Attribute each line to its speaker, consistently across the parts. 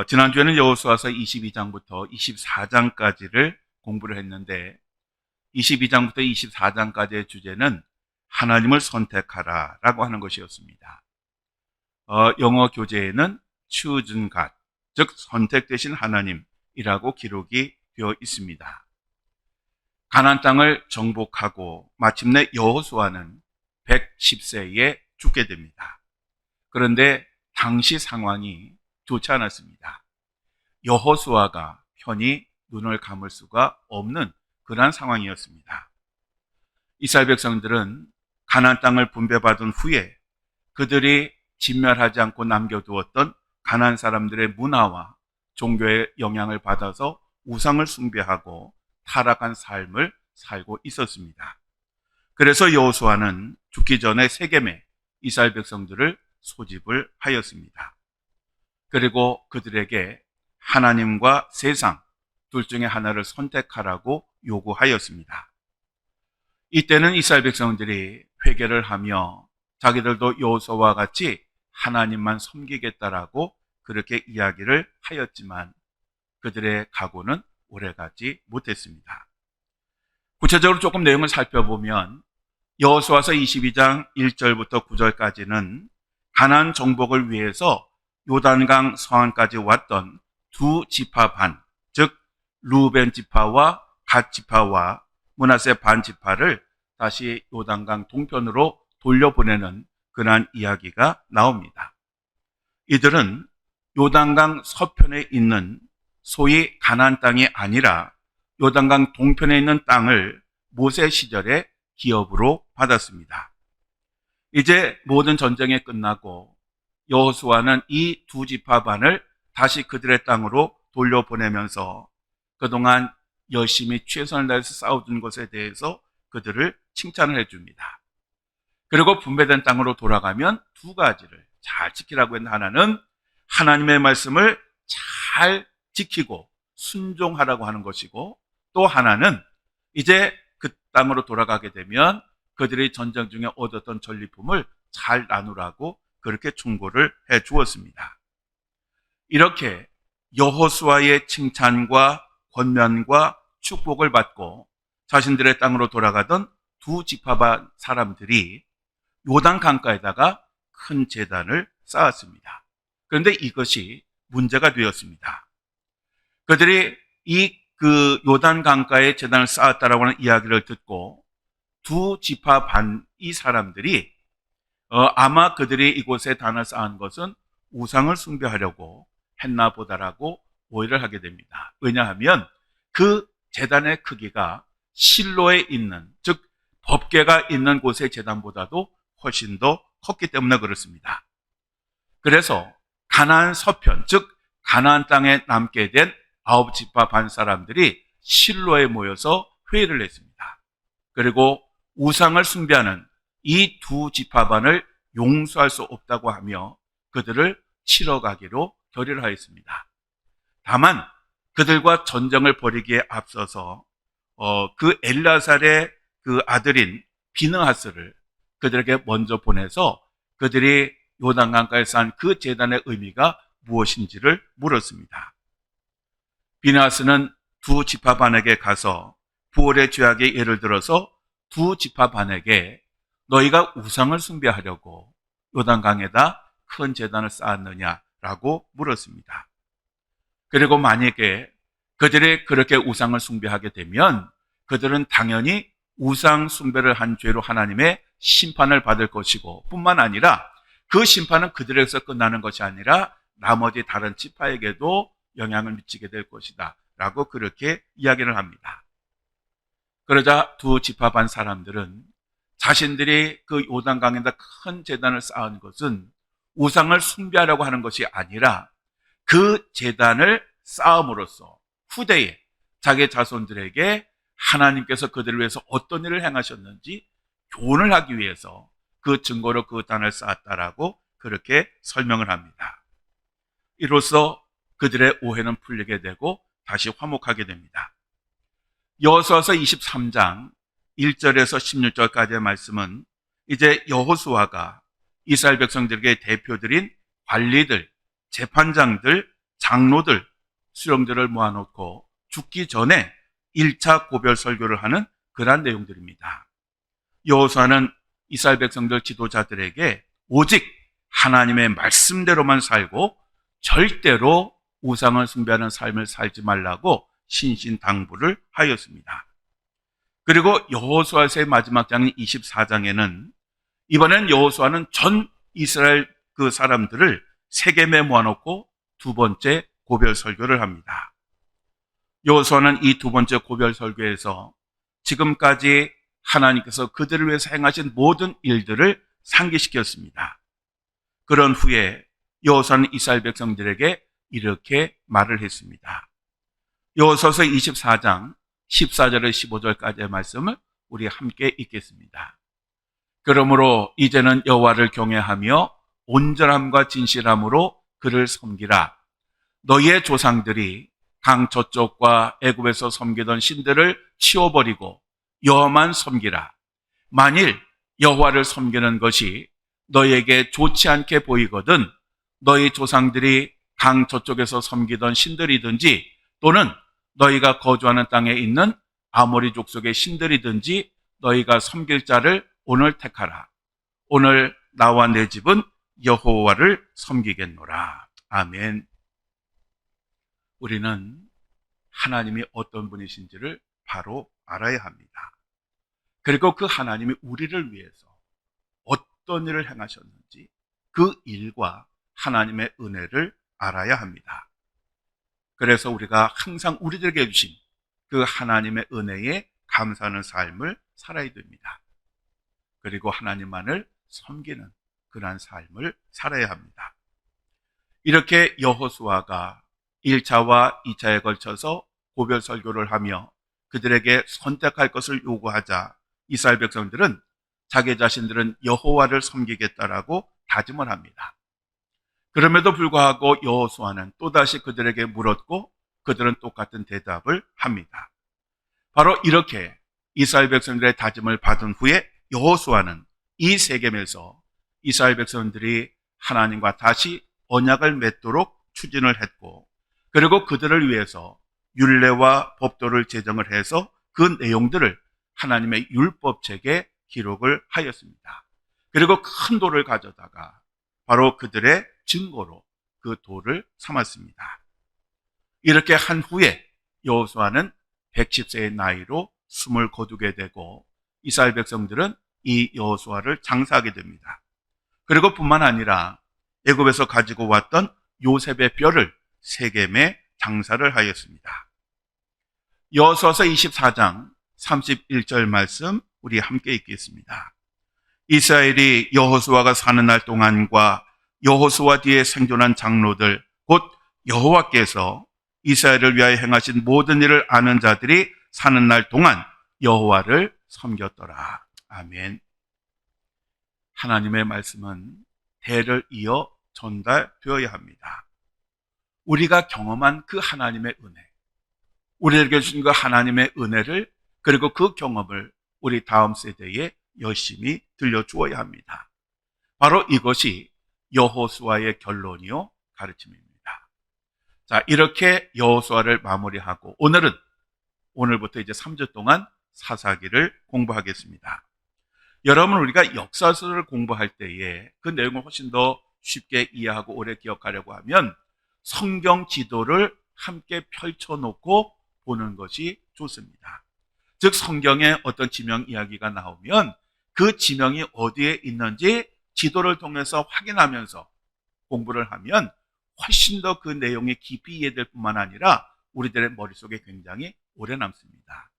Speaker 1: 지난주에는 여호수아서 22장부터 24장까지를 공부를 했는데 22장부터 24장까지의 주제는 하나님을 선택하라 라고 하는 것이었습니다. 영어 교재에는 chosen God, 즉 선택되신 하나님이라고 기록이 되어 있습니다. 가나안 땅을 정복하고 마침내 여호수아는 110세에 죽게 됩니다. 그런데 당시 상황이 좋지 않았습니다. 여호수아가 편히 눈을 감을 수가 없는 그러한 상황이었습니다. 이스라엘 백성들은 가나안 땅을 분배받은 후에 그들이 진멸하지 않고 남겨두었던 가나안 사람들의 문화와 종교의 영향을 받아서 우상을 숭배하고 타락한 삶을 살고 있었습니다. 그래서 여호수아는 죽기 전에 세겜에 이스라엘 백성들을 소집을 하였습니다. 그리고 그들에게 하나님과 세상 둘 중에 하나를 선택하라고 요구하였습니다. 이때는 이스라엘 백성들이 회개를 하며 자기들도 여호수아와 같이 하나님만 섬기겠다라고 그렇게 이야기를 하였지만 그들의 각오는 오래가지 못했습니다. 구체적으로 조금 내용을 살펴보면 여호수아서 22장 1절부터 9절까지는 가나안 정복을 위해서 요단강 서안까지 왔던 두 지파 반, 즉 루벤 지파와 갓 지파와 므낫세 반 지파를 다시 요단강 동편으로 돌려보내는 그러한 이야기가 나옵니다. 이들은 요단강 서편에 있는 소위 가나안 땅이 아니라 요단강 동편에 있는 땅을 모세 시절에 기업으로 받았습니다. 이제 모든 전쟁이 끝나고 여호수아는 이 두 지파 반을 다시 그들의 땅으로 돌려보내면서 그동안 열심히 최선을 다해서 싸워준 것에 대해서 그들을 칭찬을 해줍니다. 그리고 분배된 땅으로 돌아가면 두 가지를 잘 지키라고 했는데, 하나는 하나님의 말씀을 잘 지키고 순종하라고 하는 것이고, 또 하나는 이제 그 땅으로 돌아가게 되면 그들이 전쟁 중에 얻었던 전리품을 잘 나누라고 그렇게 충고를 해 주었습니다. 이렇게 여호수아의 칭찬과 권면과 축복을 받고 자신들의 땅으로 돌아가던 두 지파반 사람들이 요단 강가에다가 큰 제단을 쌓았습니다. 그런데 이것이 문제가 되었습니다. 그들이 그 요단 강가에 제단을 쌓았다라고 하는 이야기를 듣고 두 지파 반 이 사람들이 아마 그들이 이곳에 단을 쌓은 것은 우상을 숭배하려고 했나 보다라고 오해를 하게 됩니다. 왜냐하면 그 제단의 크기가 실로에 있는, 즉 법궤가 있는 곳의 제단보다도 훨씬 더 컸기 때문에 그렇습니다. 그래서 가나안 서편, 즉 가나안 땅에 남게 된 9지파 반 사람들이 실로에 모여서 회의를 했습니다. 그리고 우상을 숭배하는 이 두 지파반을 용서할 수 없다고 하며 그들을 치러 가기로 결의를 하였습니다. 다만 그들과 전쟁을 벌이기에 앞서서 그 엘라살의 그 아들인 비느하스를 그들에게 먼저 보내서 그들이 요단강가에 쌓은 그 제단의 의미가 무엇인지를 물었습니다. 비느하스는 두 지파반에게 가서 부올의 죄악의 예를 들어서 두 지파반에게 너희가 우상을 숭배하려고 요단강에다 큰 제단을 쌓았느냐라고 물었습니다. 그리고 만약에 그들이 그렇게 우상을 숭배하게 되면 그들은 당연히 우상 숭배를 한 죄로 하나님의 심판을 받을 것이고, 뿐만 아니라 그 심판은 그들에게서 끝나는 것이 아니라 나머지 다른 지파에게도 영향을 미치게 될 것이다 라고 그렇게 이야기를 합니다. 그러자 두 지파 반 사람들은 자신들이 그 요단강에다 큰 제단을 쌓은 것은 우상을 숭배하려고 하는 것이 아니라 그 제단을 쌓음으로써 후대에 자기 자손들에게 하나님께서 그들을 위해서 어떤 일을 행하셨는지 교훈을 하기 위해서 그 증거로 그 단을 쌓았다라고 그렇게 설명을 합니다. 이로써 그들의 오해는 풀리게 되고 다시 화목하게 됩니다. 여호수아서 23장 1절에서 16절까지의 말씀은 이제 여호수아가 이스라엘 백성들에게 대표들인 관리들, 재판장들, 장로들, 수령들을 모아놓고 죽기 전에 1차 고별 설교를 하는 그러한 내용들입니다. 여호수아는 이스라엘 백성들 지도자들에게 오직 하나님의 말씀대로만 살고 절대로 우상을 숭배하는 삶을 살지 말라고 신신당부를 하였습니다. 그리고 여호수아서의 마지막 장인 24장에는 이번엔 여호수아는 전 이스라엘 그 사람들을 세겜에 모아놓고 두 번째 고별 설교를 합니다. 여호수아는 이 두 번째 고별 설교에서 지금까지 하나님께서 그들을 위해서 행하신 모든 일들을 상기시켰습니다. 그런 후에 여호수아는 이스라엘 백성들에게 이렇게 말을 했습니다. 여호수아서 24장 14절에서 15절까지의 말씀을 우리 함께 읽겠습니다. 그러므로 이제는 여호와를 경외하며 온전함과 진실함으로 그를 섬기라. 너희의 조상들이 강 저쪽과 애굽에서 섬기던 신들을 치워버리고 여호와만 섬기라. 만일 여호와를 섬기는 것이 너희에게 좋지 않게 보이거든 너희 조상들이 강 저쪽에서 섬기던 신들이든지 또는 너희가 거주하는 땅에 있는 아모리 족속의 신들이든지 너희가 섬길 자를 오늘 택하라. 오늘 나와 내 집은 여호와를 섬기겠노라. 아멘. 우리는 하나님이 어떤 분이신지를 바로 알아야 합니다. 그리고 그 하나님이 우리를 위해서 어떤 일을 행하셨는지 그 일과 하나님의 은혜를 알아야 합니다. 그래서 우리가 항상 우리들에게 주신 그 하나님의 은혜에 감사하는 삶을 살아야 됩니다. 그리고 하나님만을 섬기는 그러한 삶을 살아야 합니다. 이렇게 여호수아가 1차와 2차에 걸쳐서 고별 설교를 하며 그들에게 선택할 것을 요구하자 이스라엘 백성들은 자기 자신들은 여호와를 섬기겠다라고 다짐을 합니다. 그럼에도 불구하고 여호수아는 또다시 그들에게 물었고 그들은 똑같은 대답을 합니다. 바로 이렇게 이스라엘 백성들의 다짐을 받은 후에 여호수아는 이 세겜에서 이스라엘 백성들이 하나님과 다시 언약을 맺도록 추진을 했고 그리고 그들을 위해서 율례와 법도를 제정을 해서 그 내용들을 하나님의 율법책에 기록을 하였습니다. 그리고 큰 돌을 가져다가 바로 그들의 증거로 그 돌을 삼았습니다. 이렇게 한 후에 여호수아는 110세의 나이로 숨을 거두게 되고 이스라엘 백성들은 이 여호수아를 장사하게 됩니다. 그리고 뿐만 아니라 애굽에서 가지고 왔던 요셉의 뼈를 세겜에 장사를 하였습니다. 여호수아서 24장 31절 말씀 우리 함께 읽겠습니다. 이스라엘이 여호수아가 사는 날 동안과 여호수아 뒤에 생존한 장로들 곧 여호와께서 이스라엘을 위하여 행하신 모든 일을 아는 자들이 사는 날 동안 여호와를 섬겼더라. 아멘. 하나님의 말씀은 대를 이어 전달되어야 합니다. 우리가 경험한 그 하나님의 은혜, 우리에게 주신 그 하나님의 은혜를 그리고 그 경험을 우리 다음 세대에 열심히 들려주어야 합니다. 바로 이것이 여호수아의 결론이요 가르침입니다. 자, 이렇게 여호수아를 마무리하고 오늘부터 이제 3주 동안 사사기를 공부하겠습니다. 여러분, 우리가 역사서를 공부할 때에 그 내용을 훨씬 더 쉽게 이해하고 오래 기억하려고 하면 성경 지도를 함께 펼쳐놓고 보는 것이 좋습니다. 즉 성경에 어떤 지명 이야기가 나오면 그 지명이 어디에 있는지 지도를 통해서 확인하면서 공부를 하면 훨씬 더 그 내용이 깊이 이해될 뿐만 아니라 우리들의 머릿속에 굉장히 오래 남습니다.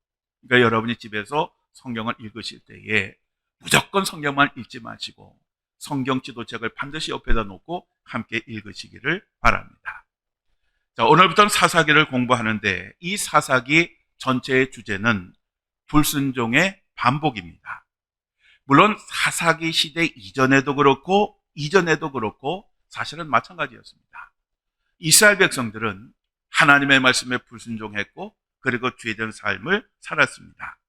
Speaker 1: 그러니까 여러분이 집에서 성경을 읽으실 때에 무조건 성경만 읽지 마시고 성경 지도책을 반드시 옆에다 놓고 함께 읽으시기를 바랍니다. 자, 오늘부터는 사사기를 공부하는데 이 사사기 전체의 주제는 불순종의 반복입니다. 물론 사사기 시대 이전에도 그렇고 이전에도 그렇고 사실은 마찬가지였습니다. 이스라엘 백성들은 하나님의 말씀에 불순종했고 그리고 죄된 삶을 살았습니다.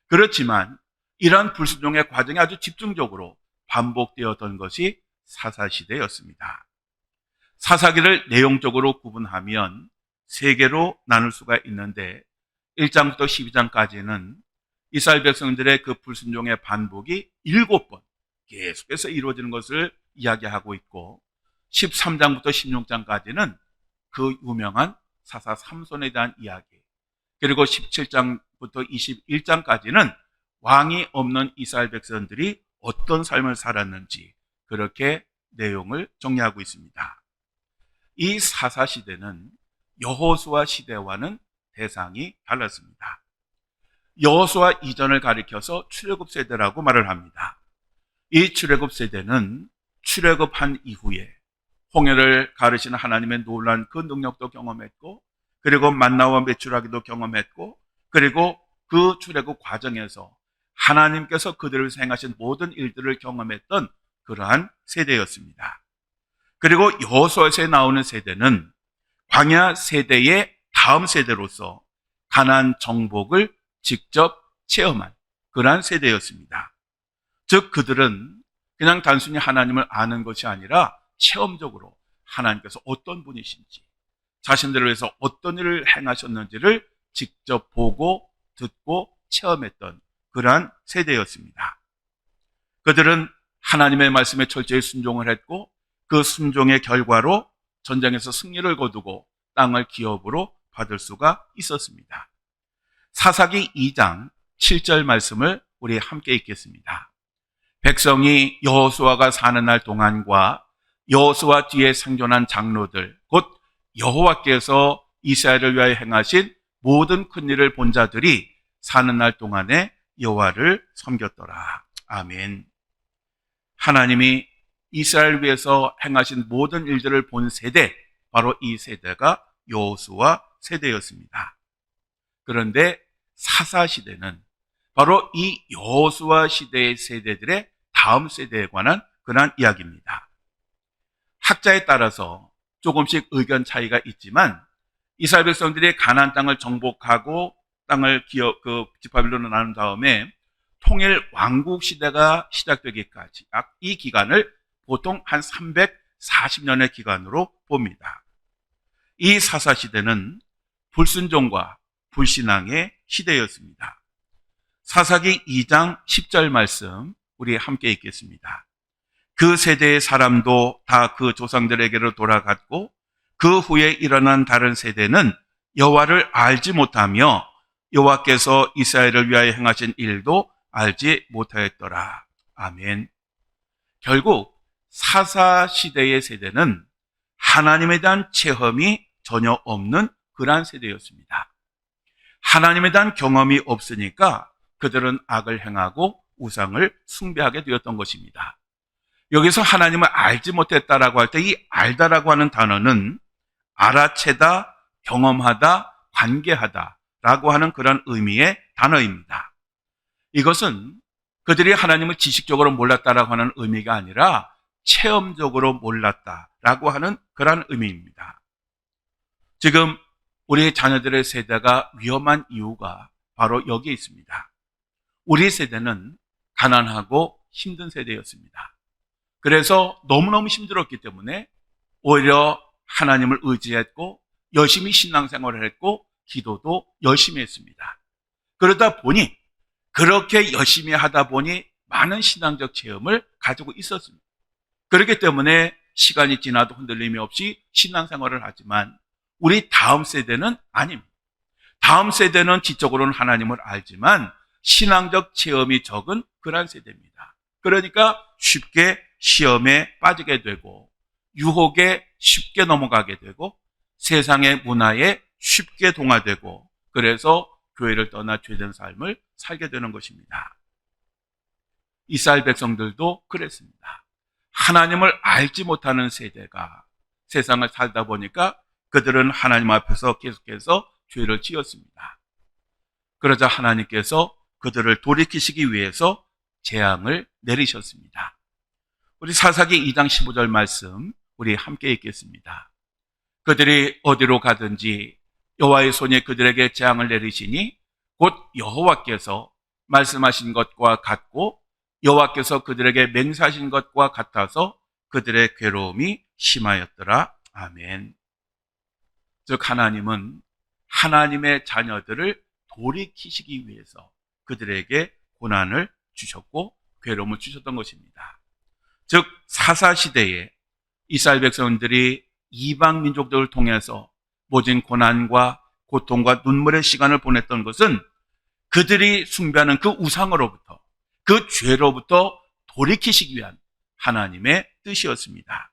Speaker 1: 그렇지만 이러한 불순종의 과정이 아주 집중적으로 반복되었던 것이 사사시대였습니다. 사사기를 내용적으로 구분하면 세 개로 나눌 수가 있는데 1장부터 12장까지는 이스라엘 백성들의 그 불순종의 반복이 7번 계속해서 이루어지는 것을 이야기하고 있고 13장부터 16장까지는 그 유명한 사사 삼손에 대한 이야기, 그리고 17장부터 21장까지는 왕이 없는 이스라엘 백성들이 어떤 삶을 살았는지 그렇게 내용을 정리하고 있습니다. 이 사사 시대는 여호수아 시대와는 대상이 달랐습니다. 여호수아 이전을 가리켜서 출애굽 세대라고 말을 합니다. 이 출애굽 세대는 출애굽한 이후에 홍해를 가르시는 하나님의 놀라운 그 능력도 경험했고, 그리고 만나와 메추라기도 경험했고, 그리고 그 출애굽 과정에서 하나님께서 그들을 위해서 행하신 모든 일들을 경험했던 그러한 세대였습니다. 그리고 여호수아에서 나오는 세대는 광야 세대의 다음 세대로서 가나안 정복을 직접 체험한 그러한 세대였습니다. 즉 그들은 그냥 단순히 하나님을 아는 것이 아니라 체험적으로 하나님께서 어떤 분이신지, 자신들을 위해서 어떤 일을 행하셨는지를 직접 보고 듣고 체험했던 그러한 세대였습니다. 그들은 하나님의 말씀에 철저히 순종을 했고, 그 순종의 결과로 전쟁에서 승리를 거두고 땅을 기업으로 받을 수가 있었습니다. 사사기 2장 7절 말씀을 우리 함께 읽겠습니다. 백성이 여호수아가 사는 날 동안과 여호수아 뒤에 생존한 장로들, 곧 여호와께서 이스라엘을 위하여 행하신 모든 큰 일을 본 자들이 사는 날 동안에 여호와를 섬겼더라. 아멘. 하나님이 이스라엘을 위해서 행하신 모든 일들을 본 세대, 바로 이 세대가 여호수아 세대였습니다. 그런데 사사 시대는 바로 이 여호수아 시대의 세대들의 다음 세대에 관한 그러한 이야기입니다. 학자에 따라서 조금씩 의견 차이가 있지만 이스라엘 백성들이 가나안 땅을 정복하고 땅을 지파별로 나눈 다음에 통일 왕국 시대가 시작되기까지 이 기간을 보통 한 340년의 기간으로 봅니다. 이 사사 시대는 불순종과 불신앙의 시대였습니다. 사사기 2장 10절 말씀 우리 함께 읽겠습니다. 그 세대의 사람도 다 그 조상들에게로 돌아갔고 그 후에 일어난 다른 세대는 여호와를 알지 못하며 여호와께서 이스라엘을 위하여 행하신 일도 알지 못하였더라. 아멘. 결국 사사 시대의 세대는 하나님에 대한 체험이 전혀 없는 그러한 세대였습니다. 하나님에 대한 경험이 없으니까 그들은 악을 행하고 우상을 숭배하게 되었던 것입니다. 여기서 하나님을 알지 못했다라고 할 때 이 알다라고 하는 단어는 알아채다, 경험하다, 관계하다라고 하는 그런 의미의 단어입니다. 이것은 그들이 하나님을 지식적으로 몰랐다라고 하는 의미가 아니라 체험적으로 몰랐다라고 하는 그런 의미입니다. 지금 우리 자녀들의 세대가 위험한 이유가 바로 여기에 있습니다. 우리 세대는 가난하고 힘든 세대였습니다. 그래서 너무너무 힘들었기 때문에 오히려 하나님을 의지했고 열심히 신앙생활을 했고 기도도 열심히 했습니다. 그러다 보니 그렇게 열심히 하다 보니 많은 신앙적 체험을 가지고 있었습니다. 그렇기 때문에 시간이 지나도 흔들림이 없이 신앙생활을 하지만 우리 다음 세대는 아닙니다. 다음 세대는 지적으로는 하나님을 알지만 신앙적 체험이 적은 그런 세대입니다. 그러니까 쉽게 시험에 빠지게 되고 유혹에 쉽게 넘어가게 되고 세상의 문화에 쉽게 동화되고 그래서 교회를 떠나 죄된 삶을 살게 되는 것입니다. 이스라엘 백성들도 그랬습니다. 하나님을 알지 못하는 세대가 세상을 살다 보니까 그들은 하나님 앞에서 계속해서 죄를 지었습니다. 그러자 하나님께서 그들을 돌이키시기 위해서 재앙을 내리셨습니다. 우리 사사기 2장 15절 말씀 우리 함께 읽겠습니다. 그들이 어디로 가든지 여호와의 손이 그들에게 재앙을 내리시니 곧 여호와께서 말씀하신 것과 같고 여호와께서 그들에게 맹세하신 것과 같아서 그들의 괴로움이 심하였더라. 아멘. 즉 하나님은 하나님의 자녀들을 돌이키시기 위해서 그들에게 고난을 주셨고 괴로움을 주셨던 것입니다. 즉 사사시대에 이스라엘 백성들이 이방 민족들을 통해서 모진 고난과 고통과 눈물의 시간을 보냈던 것은 그들이 숭배하는 그 우상으로부터, 그 죄로부터 돌이키시기 위한 하나님의 뜻이었습니다.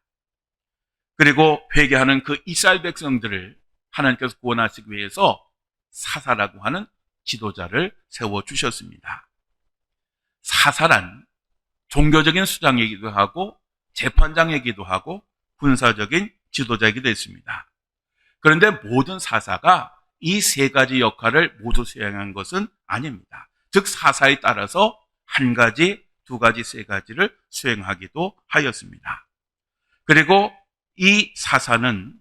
Speaker 1: 그리고 회개하는 그 이스라엘 백성들을 하나님께서 구원하시기 위해서 사사라고 하는 지도자를 세워주셨습니다. 사사란 종교적인 수장이기도 하고 재판장이기도 하고 군사적인 지도자이기도 했습니다. 그런데 모든 사사가 이 세 가지 역할을 모두 수행한 것은 아닙니다. 즉 사사에 따라서 한 가지, 두 가지, 세 가지를 수행하기도 하였습니다. 그리고 이 사사는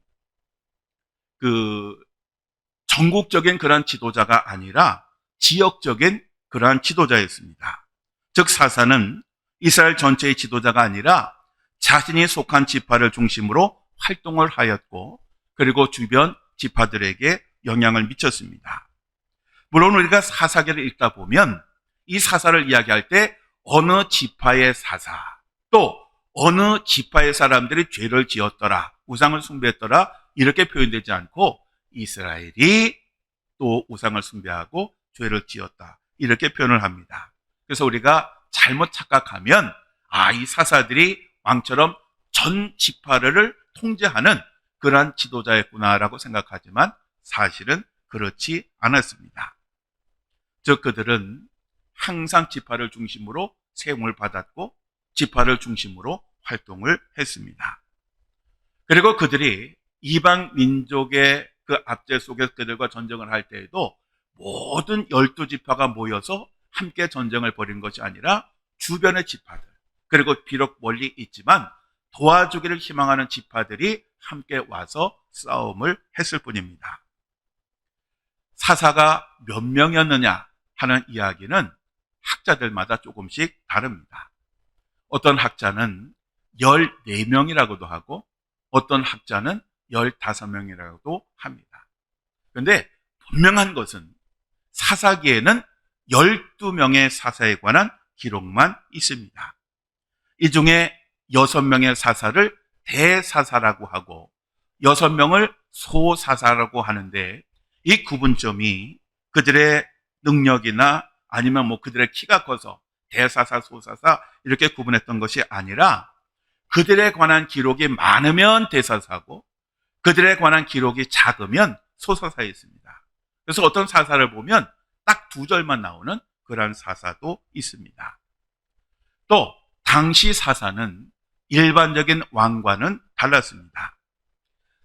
Speaker 1: 전국적인 그런 지도자가 아니라 지역적인 그러한 지도자였습니다. 즉 사사는 이스라엘 전체의 지도자가 아니라 자신이 속한 지파를 중심으로 활동을 하였고 그리고 주변 지파들에게 영향을 미쳤습니다. 물론 우리가 사사기를 읽다 보면 이 사사를 이야기할 때 어느 지파의 사사, 또 어느 지파의 사람들이 죄를 지었더라, 우상을 숭배했더라 이렇게 표현되지 않고 이스라엘이 또 우상을 숭배하고 죄를 지었다 이렇게 표현을 합니다. 그래서 우리가 잘못 착각하면 이 사사들이 왕처럼 전 지파를 통제하는 그러한 지도자였구나라고 생각하지만 사실은 그렇지 않았습니다. 즉 그들은 항상 지파를 중심으로 세움을 받았고 지파를 중심으로 활동을 했습니다. 그리고 그들이 이방 민족의 그 압제 속에서 그들과 전쟁을 할 때에도 모든 12지파가 모여서 함께 전쟁을 벌인 것이 아니라 주변의 지파들, 그리고 비록 멀리 있지만 도와주기를 희망하는 지파들이 함께 와서 싸움을 했을 뿐입니다. 사사가 몇 명이었느냐 하는 이야기는 학자들마다 조금씩 다릅니다. 어떤 학자는 14명이라고도 하고 어떤 학자는 15명이라고도 합니다. 그런데 분명한 것은 사사기에는 12명의 사사에 관한 기록만 있습니다. 이 중에 6명의 사사를 대사사라고 하고 6명을 소사사라고 하는데 이 구분점이 그들의 능력이나 아니면 그들의 키가 커서 대사사, 소사사 이렇게 구분했던 것이 아니라 그들에 관한 기록이 많으면 대사사고 그들에 관한 기록이 작으면 소사사였습니다. 그래서 어떤 사사를 보면 딱 2절만 나오는 그런 사사도 있습니다. 또 당시 사사는 일반적인 왕과는 달랐습니다.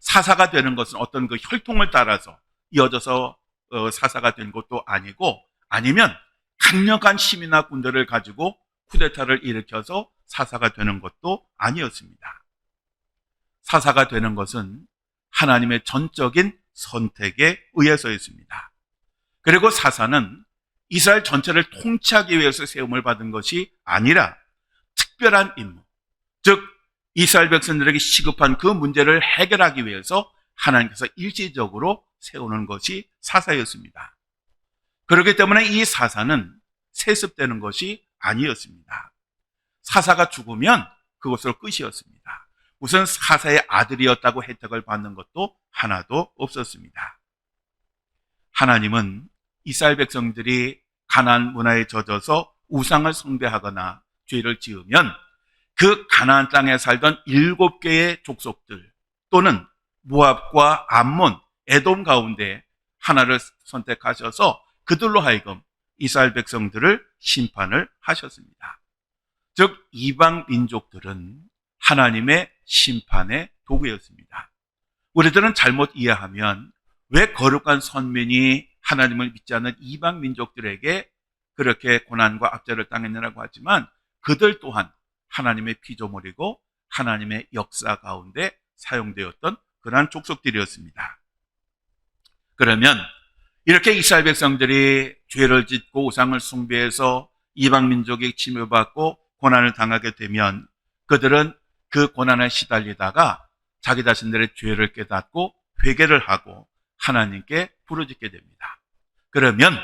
Speaker 1: 사사가 되는 것은 어떤 그 혈통을 따라서 이어져서 사사가 된 것도 아니고 아니면 강력한 힘이나 군대를 가지고 쿠데타를 일으켜서 사사가 되는 것도 아니었습니다. 사사가 되는 것은 하나님의 전적인 선택에 의해서였습니다. 그리고 사사는 이스라엘 전체를 통치하기 위해서 세움을 받은 것이 아니라 특별한 임무, 즉 이스라엘 백성들에게 시급한 그 문제를 해결하기 위해서 하나님께서 일시적으로 세우는 것이 사사였습니다. 그렇기 때문에 이 사사는 세습되는 것이 아니었습니다. 사사가 죽으면 그것으로 끝이었습니다. 우선 사사의 아들이었다고 혜택을 받는 것도 하나도 없었습니다. 하나님은 이스라엘 백성들이 가나안 문화에 젖어서 우상을 숭배하거나 죄를 지으면 그 가나안 땅에 살던 7개의 족속들 또는 모압과 암몬, 에돔 가운데 하나를 선택하셔서 그들로 하여금 이스라엘 백성들을 심판을 하셨습니다. 즉 이방 민족들은 하나님의 심판의 도구였습니다. 우리들은 잘못 이해하면 왜 거룩한 선민이 하나님을 믿지 않는 이방 민족들에게 그렇게 고난과 압제를 당했느냐고 하지만 그들 또한 하나님의 피조물이고 하나님의 역사 가운데 사용되었던 그러한 족속들이었습니다. 그러면 이렇게 이스라엘 백성들이 죄를 짓고 우상을 숭배해서 이방 민족에 침해받고 고난을 당하게 되면 그들은 그 고난에 시달리다가 자기 자신들의 죄를 깨닫고 회개를 하고 하나님께 부르짖게 됩니다. 그러면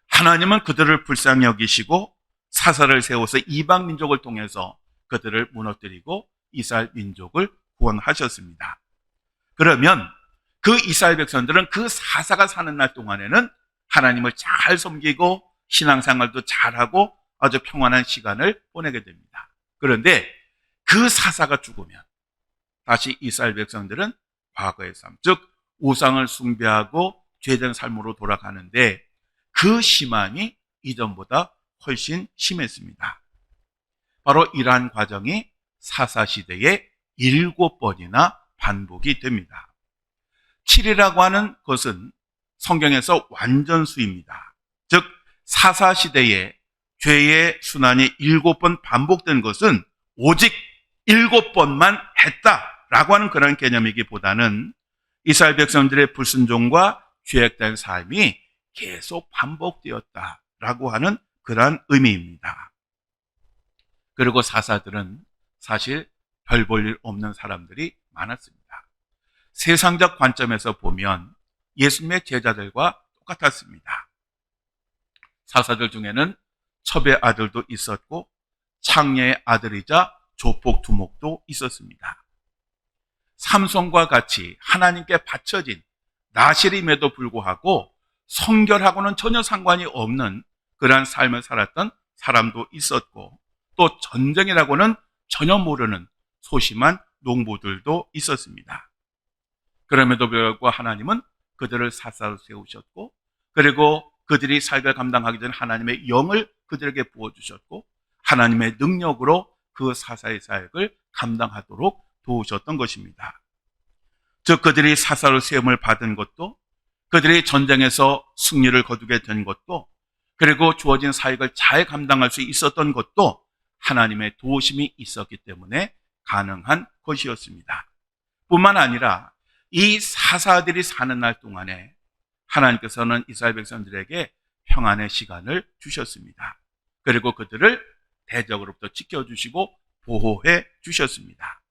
Speaker 1: 하나님은 그들을 불쌍히 여기시고 사사를 세워서 이방 민족을 통해서 그들을 무너뜨리고 이스라엘 민족을 구원하셨습니다. 그러면 그 이스라엘 백성들은 그 사사가 사는 날 동안에는 하나님을 잘 섬기고 신앙생활도 잘하고 아주 평안한 시간을 보내게 됩니다. 그런데 그 사사가 죽으면 다시 이스라엘 백성들은 과거의 삶, 즉 우상을 숭배하고 죄된 삶으로 돌아가는데 그 심함이 이전보다 훨씬 심했습니다. 바로 이러한 과정이 사사시대에 7번이나 반복이 됩니다. 7이라고 하는 것은 성경에서 완전수입니다. 즉 사사시대에 죄의 순환이 7번 반복된 것은 오직 7번만 했다라고 하는 그런 개념이기보다는 이스라엘 백성들의 불순종과 죄악된 삶이 계속 반복되었다라고 하는 그러한 의미입니다. 그리고 사사들은 사실 별 볼 일 없는 사람들이 많았습니다. 세상적 관점에서 보면 예수님의 제자들과 똑같았습니다. 사사들 중에는 첩의 아들도 있었고 창녀의 아들이자 조폭 두목도 있었습니다. 삼손과 같이 하나님께 바쳐진 나실임에도 불구하고 성결하고는 전혀 상관이 없는 그러한 삶을 살았던 사람도 있었고 또 전쟁이라고는 전혀 모르는 소심한 농부들도 있었습니다. 그럼에도 불구하고 하나님은 그들을 사사로 세우셨고 그리고 그들이 사역을 감당하기 전에 하나님의 영을 그들에게 부어주셨고 하나님의 능력으로 그 사사의 사역을 감당하도록 도우셨던 것입니다. 즉 그들이 사사로 세움을 받은 것도 그들이 전쟁에서 승리를 거두게 된 것도 그리고 주어진 사역을 잘 감당할 수 있었던 것도 하나님의 도우심이 있었기 때문에 가능한 것이었습니다. 뿐만 아니라 이 사사들이 사는 날 동안에 하나님께서는 이스라엘 백성들에게 평안의 시간을 주셨습니다. 그리고 그들을 대적으로부터 지켜주시고 보호해 주셨습니다.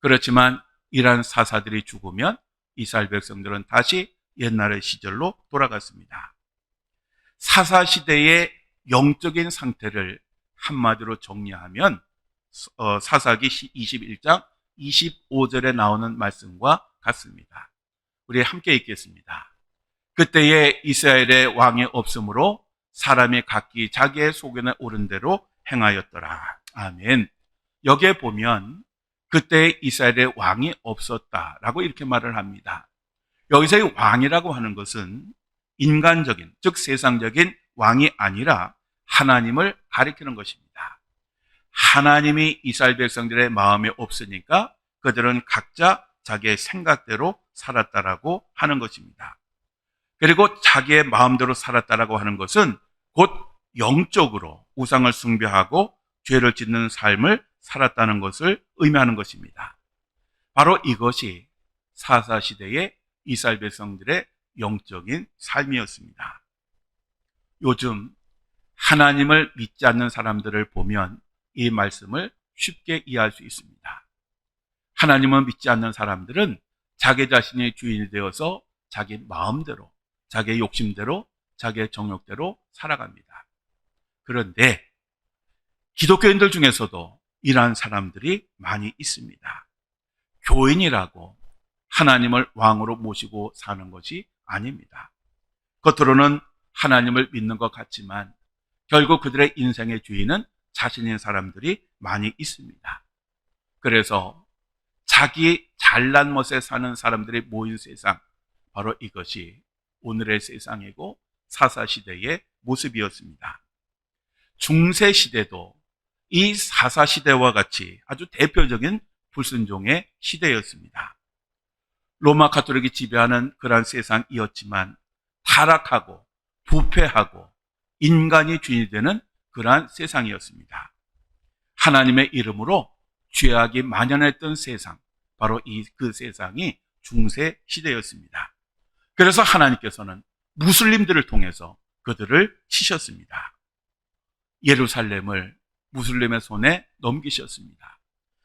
Speaker 1: 그렇지만 이러한 사사들이 죽으면 이스라엘 백성들은 다시 옛날의 시절로 돌아갔습니다. 사사 시대의 영적인 상태를 한마디로 정리하면 사사기 21장 25절에 나오는 말씀과 같습니다. 우리 함께 읽겠습니다. 그때에 이스라엘의 왕이 없으므로 사람이 각기 자기의 소견에 오른 대로 행하였더라. 아멘. 여기에 보면 그때 이스라엘의 왕이 없었다라고 이렇게 말을 합니다. 여기서의 왕이라고 하는 것은 인간적인, 즉 세상적인 왕이 아니라 하나님을 가리키는 것입니다. 하나님이 이스라엘 백성들의 마음에 없으니까 그들은 각자 자기의 생각대로 살았다라고 하는 것입니다. 그리고 자기의 마음대로 살았다라고 하는 것은 곧 영적으로 우상을 숭배하고 죄를 짓는 삶을 살았다는 것을 의미하는 것입니다. 바로 이것이 사사시대의 이스라엘 백성들의 영적인 삶이었습니다. 요즘 하나님을 믿지 않는 사람들을 보면 이 말씀을 쉽게 이해할 수 있습니다. 하나님을 믿지 않는 사람들은 자기 자신의 주인이 되어서 자기 마음대로, 자기의 욕심대로, 자기의 정욕대로 살아갑니다. 그런데 기독교인들 중에서도 이러한 사람들이 많이 있습니다. 교인이라고 하나님을 왕으로 모시고 사는 것이 아닙니다. 겉으로는 하나님을 믿는 것 같지만 결국 그들의 인생의 주인은 자신인 사람들이 많이 있습니다. 그래서 자기 잘난 멋에 사는 사람들이 모인 세상, 바로 이것이 오늘의 세상이고 사사시대의 모습이었습니다. 중세시대도 이 사사시대와 같이 아주 대표적인 불순종의 시대였습니다. 로마 가톨릭이 지배하는 그러한 세상이었지만 타락하고 부패하고 인간이 주인이 되는 그러한 세상이었습니다. 하나님의 이름으로 죄악이 만연했던 세상, 바로 그 세상이 중세시대였습니다. 그래서 하나님께서는 무슬림들을 통해서 그들을 치셨습니다. 예루살렘을 무슬림의 손에 넘기셨습니다.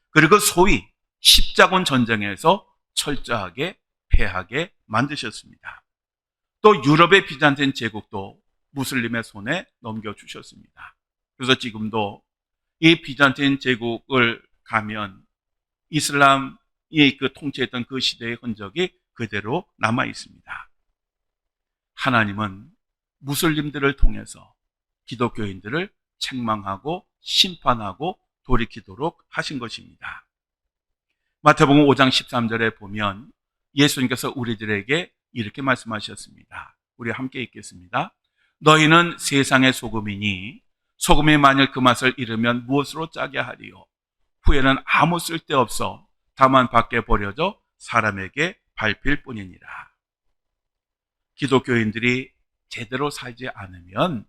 Speaker 1: 그리고 소위 십자군 전쟁에서 철저하게 패하게 만드셨습니다. 또 유럽의 비잔틴 제국도 무슬림의 손에 넘겨주셨습니다. 그래서 지금도 이 비잔틴 제국을 가면 이슬람이 통치했던 그 시대의 흔적이 그대로 남아 있습니다. 하나님은 무슬림들을 통해서 기독교인들을 책망하고 심판하고 돌이키도록 하신 것입니다. 마태복음 5장 13절에 보면 예수님께서 우리들에게 이렇게 말씀하셨습니다. 우리 함께 읽겠습니다. 너희는 세상의 소금이니 소금이 만일 그 맛을 잃으면 무엇으로 짜게 하리요? 후에는 아무 쓸데없어 다만 밖에 버려져 사람에게 밟힐 뿐이니라. 기독교인들이 제대로 살지 않으면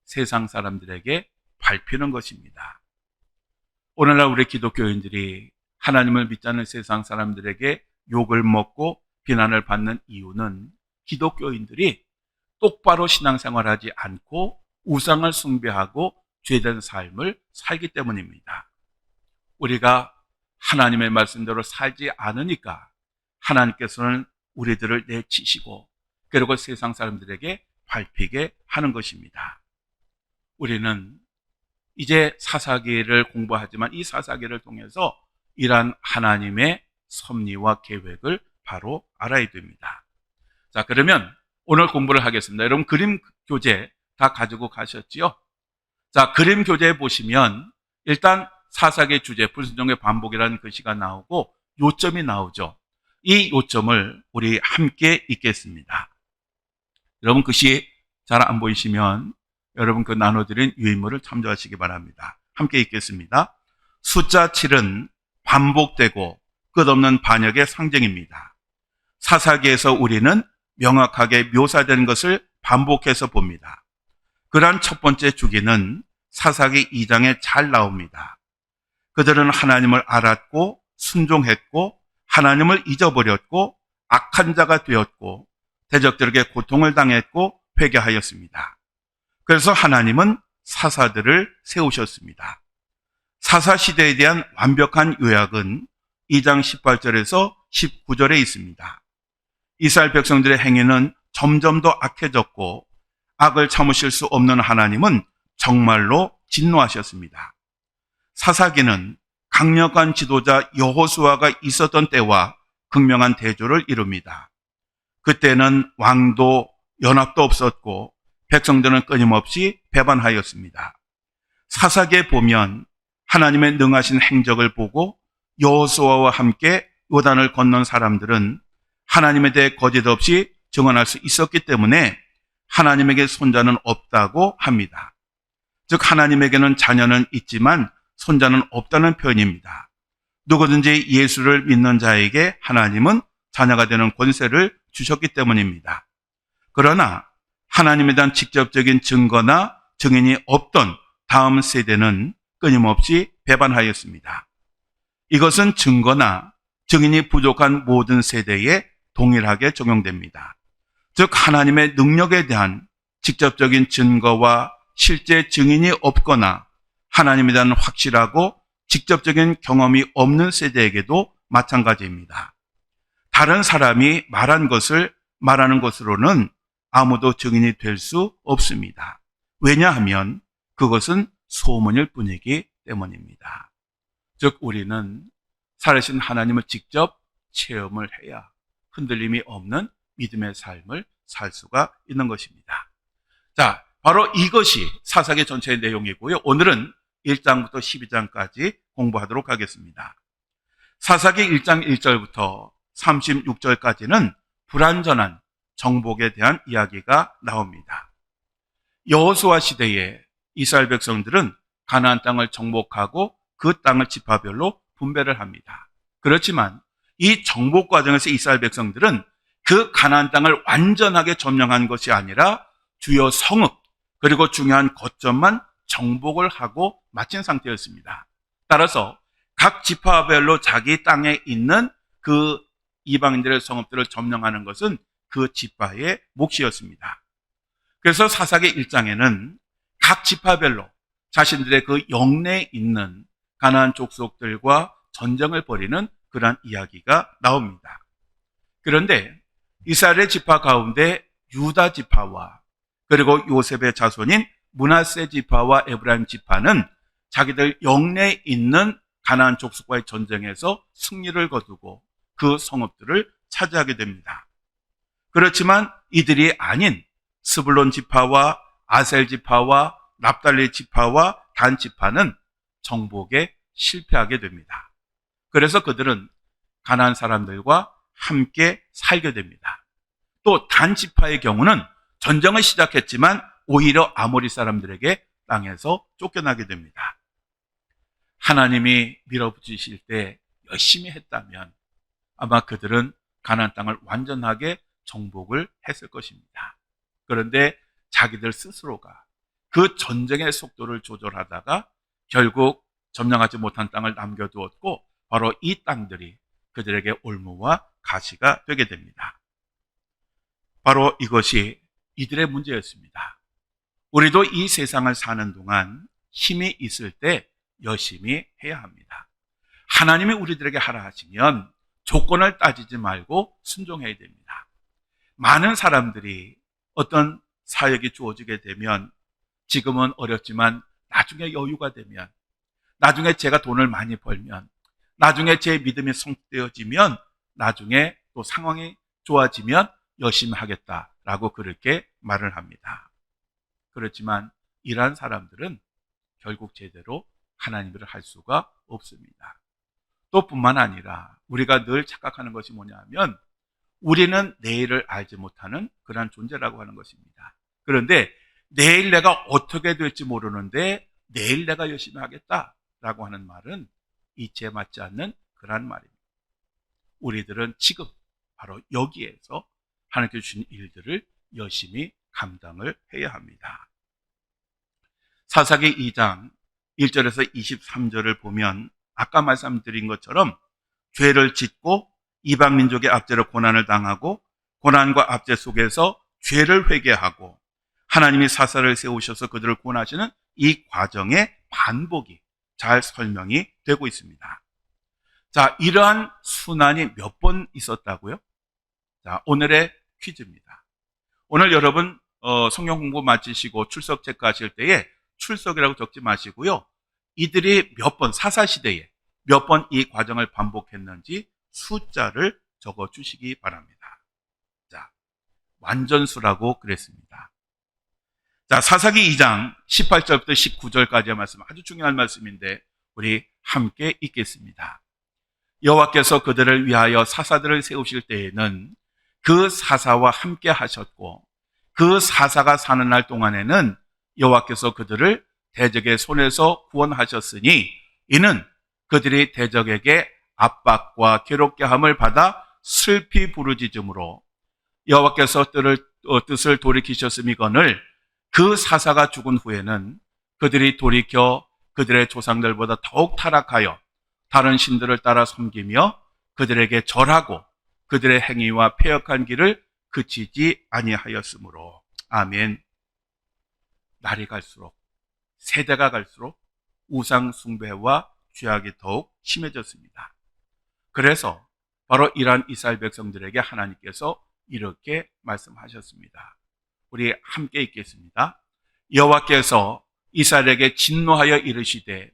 Speaker 1: 세상 사람들에게 밟히는 것입니다. 오늘날 우리 기독교인들이 하나님을 믿지 않는 세상 사람들에게 욕을 먹고 비난을 받는 이유는 기독교인들이 똑바로 신앙생활하지 않고 우상을 숭배하고 죄된 삶을 살기 때문입니다. 우리가 하나님의 말씀대로 살지 않으니까 하나님께서는 우리들을 내치시고 그리고 세상 사람들에게 밟히게 하는 것입니다. 우리는 이제 사사기를 공부하지만 이 사사기를 통해서 이러한 하나님의 섭리와 계획을 바로 알아야 됩니다. 자, 그러면 오늘 공부를 하겠습니다. 여러분 그림 교재 다 가지고 가셨지요? 자, 그림 교재에 보시면 일단 사사기의 주제, 불순종의 반복이라는 글씨가 나오고 요점이 나오죠. 이 요점을 우리 함께 읽겠습니다. 여러분 글씨 잘 안 보이시면 여러분 그 나눠드린 유인물을 참조하시기 바랍니다. 함께 읽겠습니다. 숫자 7은 반복되고 끝없는 반역의 상징입니다. 사사기에서 우리는 명확하게 묘사된 것을 반복해서 봅니다. 그러한 첫 번째 주기는 사사기 2장에 잘 나옵니다. 그들은 하나님을 알았고 순종했고 하나님을 잊어버렸고 악한 자가 되었고 대적들에게 고통을 당했고 회개하였습니다. 그래서 하나님은 사사들을 세우셨습니다. 사사시대에 대한 완벽한 요약은 2장 18절에서 19절에 있습니다. 이스라엘 백성들의 행위는 점점 더 악해졌고 악을 참으실 수 없는 하나님은 정말로 진노하셨습니다. 사사기는 강력한 지도자 여호수아가 있었던 때와 극명한 대조를 이룹니다. 그때는 왕도 연합도 없었고 백성들은 끊임없이 배반하였습니다. 사사기에 보면 하나님의 능하신 행적을 보고 여호수아와 함께 요단을 건넌 사람들은 하나님에 대해 거짓 없이 증언할 수 있었기 때문에 하나님에게 손자는 없다고 합니다. 즉 하나님에게는 자녀는 있지만 손자는 없다는 표현입니다. 누구든지 예수를 믿는 자에게 하나님은 자녀가 되는 권세를 주셨기 때문입니다. 그러나 하나님에 대한 직접적인 증거나 증인이 없던 다음 세대는 끊임없이 배반하였습니다. 이것은 증거나 증인이 부족한 모든 세대에 동일하게 적용됩니다. 즉 하나님의 능력에 대한 직접적인 증거와 실제 증인이 없거나 하나님에 대한 확실하고 직접적인 경험이 없는 세대에게도 마찬가지입니다. 다른 사람이 말한 것을 말하는 것으로는 아무도 증인이 될 수 없습니다. 왜냐하면 그것은 소문일 뿐이기 때문입니다. 즉 우리는 살아계신 하나님을 직접 체험을 해야 흔들림이 없는 믿음의 삶을 살 수가 있는 것입니다. 자, 바로 이것이 사사기 전체의 내용이고요. 오늘은 1장부터 12장까지 공부하도록 하겠습니다. 사사기 1장 1절부터 36절까지는 불완전한 정복에 대한 이야기가 나옵니다. 여호수아 시대에 이스라엘 백성들은 가나안 땅을 정복하고 그 땅을 지파별로 분배를 합니다. 그렇지만 이 정복 과정에서 이스라엘 백성들은 그 가나안 땅을 완전하게 점령한 것이 아니라 주요 성읍 그리고 중요한 거점만 정복을 하고 마친 상태였습니다. 따라서 각 지파별로 자기 땅에 있는 그 이방인들의 성읍들을 점령하는 것은 그 지파의 몫이었습니다. 그래서 사사기 1장에는 각 지파별로 자신들의 그 영내에 있는 가나안 족속들과 전쟁을 벌이는 그런 이야기가 나옵니다. 그런데 이스라엘의 지파 가운데 유다 지파와 그리고 요셉의 자손인 므낫세 지파와 에브라임 지파는 자기들 영내에 있는 가나안 족속과의 전쟁에서 승리를 거두고 그 성읍들을 차지하게 됩니다. 그렇지만 이들이 아닌 스불론 지파와 아셀 지파와 납달리 지파와 단 지파는 정복에 실패하게 됩니다. 그래서 그들은 가나안 사람들과 함께 살게 됩니다. 또 단 지파의 경우는 전쟁을 시작했지만 오히려 아모리 사람들에게 땅에서 쫓겨나게 됩니다. 하나님이 밀어붙이실 때 열심히 했다면 아마 그들은 가나안 땅을 완전하게 정복을 했을 것입니다. 그런데 자기들 스스로가 그 전쟁의 속도를 조절하다가 결국 점령하지 못한 땅을 남겨두었고 바로 이 땅들이 그들에게 올무와 가시가 되게 됩니다. 바로 이것이 이들의 문제였습니다. 우리도 이 세상을 사는 동안 힘이 있을 때 열심히 해야 합니다. 하나님이 우리들에게 하라 하시면 조건을 따지지 말고 순종해야 됩니다. 많은 사람들이 어떤 사역이 주어지게 되면 지금은 어렵지만 나중에 여유가 되면, 나중에 제가 돈을 많이 벌면, 나중에 제 믿음이 성되어지면, 나중에 또 상황이 좋아지면 열심히 하겠다라고 그렇게 말을 합니다. 그렇지만 이러한 사람들은 결국 제대로 하나님 일을 할 수가 없습니다. 또 뿐만 아니라 우리가 늘 착각하는 것이 뭐냐면 우리는 내일을 알지 못하는 그러한 존재라고 하는 것입니다. 그런데 내일 내가 어떻게 될지 모르는데 내일 내가 열심히 하겠다라고 하는 말은 이치에 맞지 않는 그러한 말입니다. 우리들은 지금 바로 여기에서 하나님께 주신 일들을 열심히 감당을 해야 합니다. 사사기 2장 1절에서 23절을 보면 아까 말씀드린 것처럼 죄를 짓고 이방 민족의 압제로 고난을 당하고 고난과 압제 속에서 죄를 회개하고 하나님이 사사를 세우셔서 그들을 구원하시는 이 과정의 반복이 잘 설명이 되고 있습니다. 자, 이러한 순환이 몇 번 있었다고요? 자, 오늘의 퀴즈입니다. 오늘 여러분 성경 공부 마치시고 출석 체크하실 때에 출석이라고 적지 마시고요. 이들이 몇 번 사사시대에 몇 번 이 과정을 반복했는지 숫자를 적어 주시기 바랍니다. 자, 완전수라고 그랬습니다. 자, 사사기 2장 18절부터 19절까지의 말씀, 아주 중요한 말씀인데 우리 함께 읽겠습니다. 여호와께서 그들을 위하여 사사들을 세우실 때에는 그 사사와 함께 하셨고 그 사사가 사는 날 동안에는 여호와께서 그들을 대적의 손에서 구원하셨으니 이는 그들이 대적에게 압박과 괴롭게 함을 받아 슬피 부르짖음으로 여호와께서 뜻을 돌이키셨음이거늘 그 사사가 죽은 후에는 그들이 돌이켜 그들의 조상들보다 더욱 타락하여 다른 신들을 따라 섬기며 그들에게 절하고 그들의 행위와 패역한 길을 그치지 아니하였으므로. 아멘. 날이 갈수록, 세대가 갈수록 우상 숭배와 죄악이 더욱 심해졌습니다. 그래서 바로 이러한 이스라엘 백성들에게 하나님께서 이렇게 말씀하셨습니다. 우리 함께 읽겠습니다. 여호와께서 이스라엘에게 진노하여 이르시되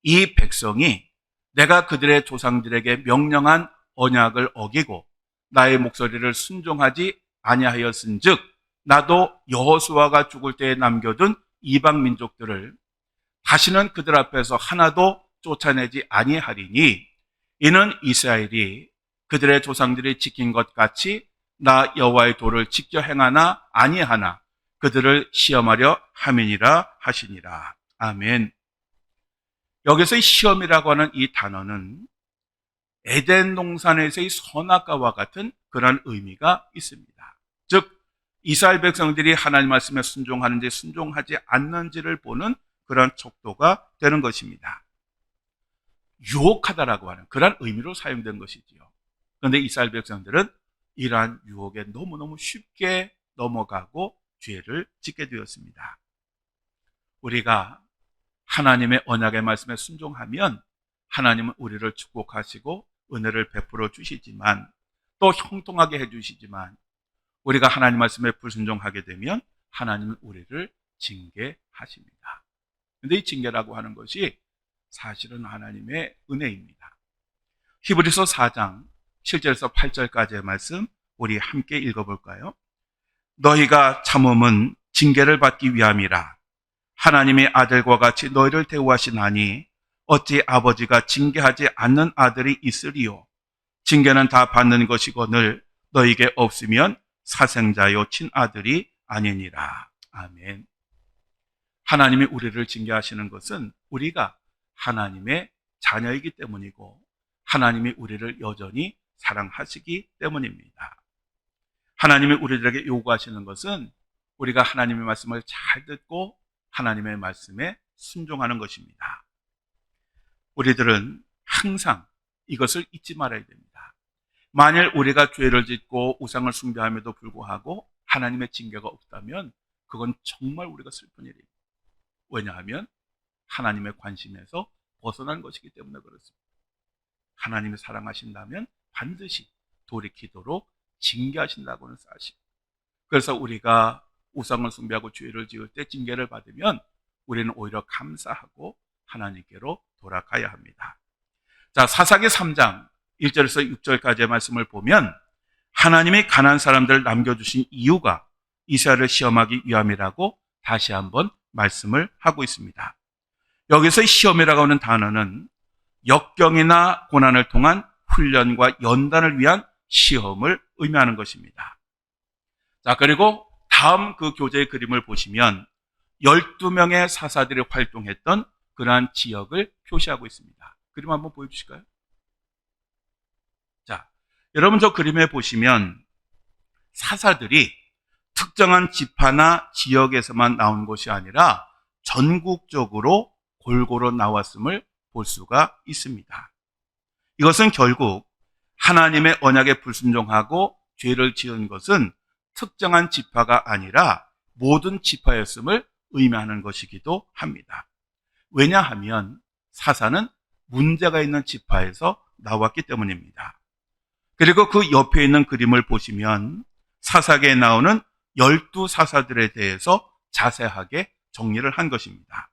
Speaker 1: 이 백성이 내가 그들의 조상들에게 명령한 언약을 어기고 나의 목소리를 순종하지 아니하였은즉 나도 여호수아가 죽을 때에 남겨둔 이방 민족들을 다시는 그들 앞에서 하나도 쫓아내지 아니하리니 이는 이스라엘이 그들의 조상들이 지킨 것 같이 나 여호와의 도를 지켜 행하나 아니하나 그들을 시험하려 함이니라 하시니라. 아멘. 여기서 시험이라고 하는 이 단어는 에덴 동산에서의 선악과와 같은 그런 의미가 있습니다. 즉 이스라엘 백성들이 하나님 말씀에 순종하는지 순종하지 않는지를 보는 그런 척도가 되는 것입니다. 유혹하다라고 하는 그런 의미로 사용된 것이지요. 그런데 이스라엘 백성들은 이러한 유혹에 너무너무 쉽게 넘어가고 죄를 짓게 되었습니다. 우리가 하나님의 언약의 말씀에 순종하면 하나님은 우리를 축복하시고 은혜를 베풀어 주시지만 또 형통하게 해주시지만 우리가 하나님 말씀에 불순종하게 되면 하나님은 우리를 징계하십니다. 그런데 이 징계라고 하는 것이 사실은 하나님의 은혜입니다. 히브리서 4장 7절에서 8절까지의 말씀 우리 함께 읽어볼까요? 너희가 참음은 징계를 받기 위함이라. 하나님의 아들과 같이 너희를 대우하시나니 어찌 아버지가 징계하지 않는 아들이 있으리요. 징계는 다 받는 것이거늘 너희에게 없으면 사생자요 친아들이 아니니라. 아멘. 하나님이 우리를 징계하시는 것은 우리가 하나님의 자녀이기 때문이고 하나님이 우리를 여전히 사랑하시기 때문입니다. 하나님이 우리들에게 요구하시는 것은 우리가 하나님의 말씀을 잘 듣고 하나님의 말씀에 순종하는 것입니다. 우리들은 항상 이것을 잊지 말아야 됩니다. 만일 우리가 죄를 짓고 우상을 숭배함에도 불구하고 하나님의 징계가 없다면 그건 정말 우리가 슬픈 일입니다. 왜냐하면 하나님의 관심에서 벗어난 것이기 때문에 그렇습니다. 하나님이 사랑하신다면 반드시 돌이키도록 징계하신다고는 사실. 그래서 우리가 우상을 숭배하고 죄를 지을 때 징계를 받으면 우리는 오히려 감사하고 하나님께로 돌아가야 합니다. 자, 사사기 3장 1절에서 6절까지의 말씀을 보면 하나님이 가난한 사람들을 남겨주신 이유가 이스라엘을 시험하기 위함이라고 다시 한번 말씀을 하고 있습니다. 여기서 시험이라고 하는 단어는 역경이나 고난을 통한 훈련과 연단을 위한 시험을 의미하는 것입니다. 자, 그리고 다음 그 교재의 그림을 보시면 12명의 사사들이 활동했던 그러한 지역을 표시하고 있습니다. 그림 한번 보여주실까요? 자, 여러분 저 그림에 보시면 사사들이 특정한 지파나 지역에서만 나온 것이 아니라 전국적으로 골고루 나왔음을 볼 수가 있습니다. 이것은 결국 하나님의 언약에 불순종하고 죄를 지은 것은 특정한 지파가 아니라 모든 지파였음을 의미하는 것이기도 합니다. 왜냐하면 사사는 문제가 있는 지파에서 나왔기 때문입니다. 그리고 그 옆에 있는 그림을 보시면 사사기에 나오는 12사사들에 대해서 자세하게 정리를 한 것입니다.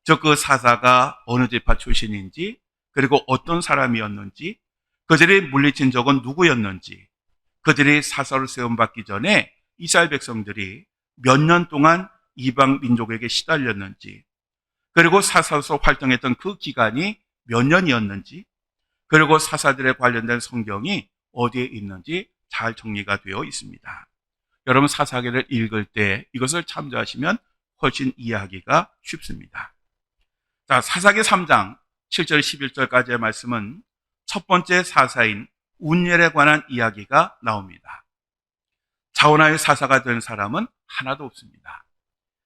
Speaker 1: 즉 그 사사가 어느 지파 출신인지, 그리고 어떤 사람이었는지, 그들이 물리친 적은 누구였는지, 그들이 사사로 세움받기 전에 이스라엘 백성들이 몇 년 동안 이방 민족에게 시달렸는지, 그리고 사사로서 활동했던 그 기간이 몇 년이었는지, 그리고 사사들에 관련된 성경이 어디에 있는지 잘 정리가 되어 있습니다. 여러분 사사기를 읽을 때 이것을 참조하시면 훨씬 이해하기가 쉽습니다. 자, 사사기 3장 7절 11절까지의 말씀은 첫 번째 사사인 운엘에 관한 이야기가 나옵니다. 자원하의 사사가 된 사람은 하나도 없습니다.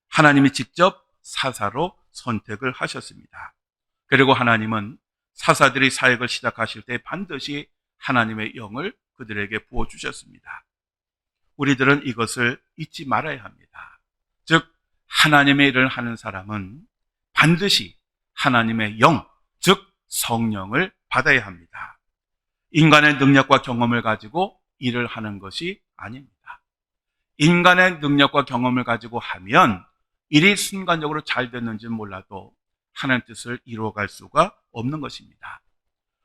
Speaker 1: 하나님이 직접 사사로 선택을 하셨습니다. 그리고 하나님은 사사들이 사역을 시작하실 때 반드시 하나님의 영을 그들에게 부어주셨습니다. 우리들은 이것을 잊지 말아야 합니다. 즉 하나님의 일을 하는 사람은 반드시 하나님의 영, 즉 성령을 받아야 합니다. 인간의 능력과 경험을 가지고 일을 하는 것이 아닙니다. 인간의 능력과 경험을 가지고 하면 일이 순간적으로 잘 됐는지는 몰라도 하나님의 뜻을 이루어갈 수가 없는 것입니다.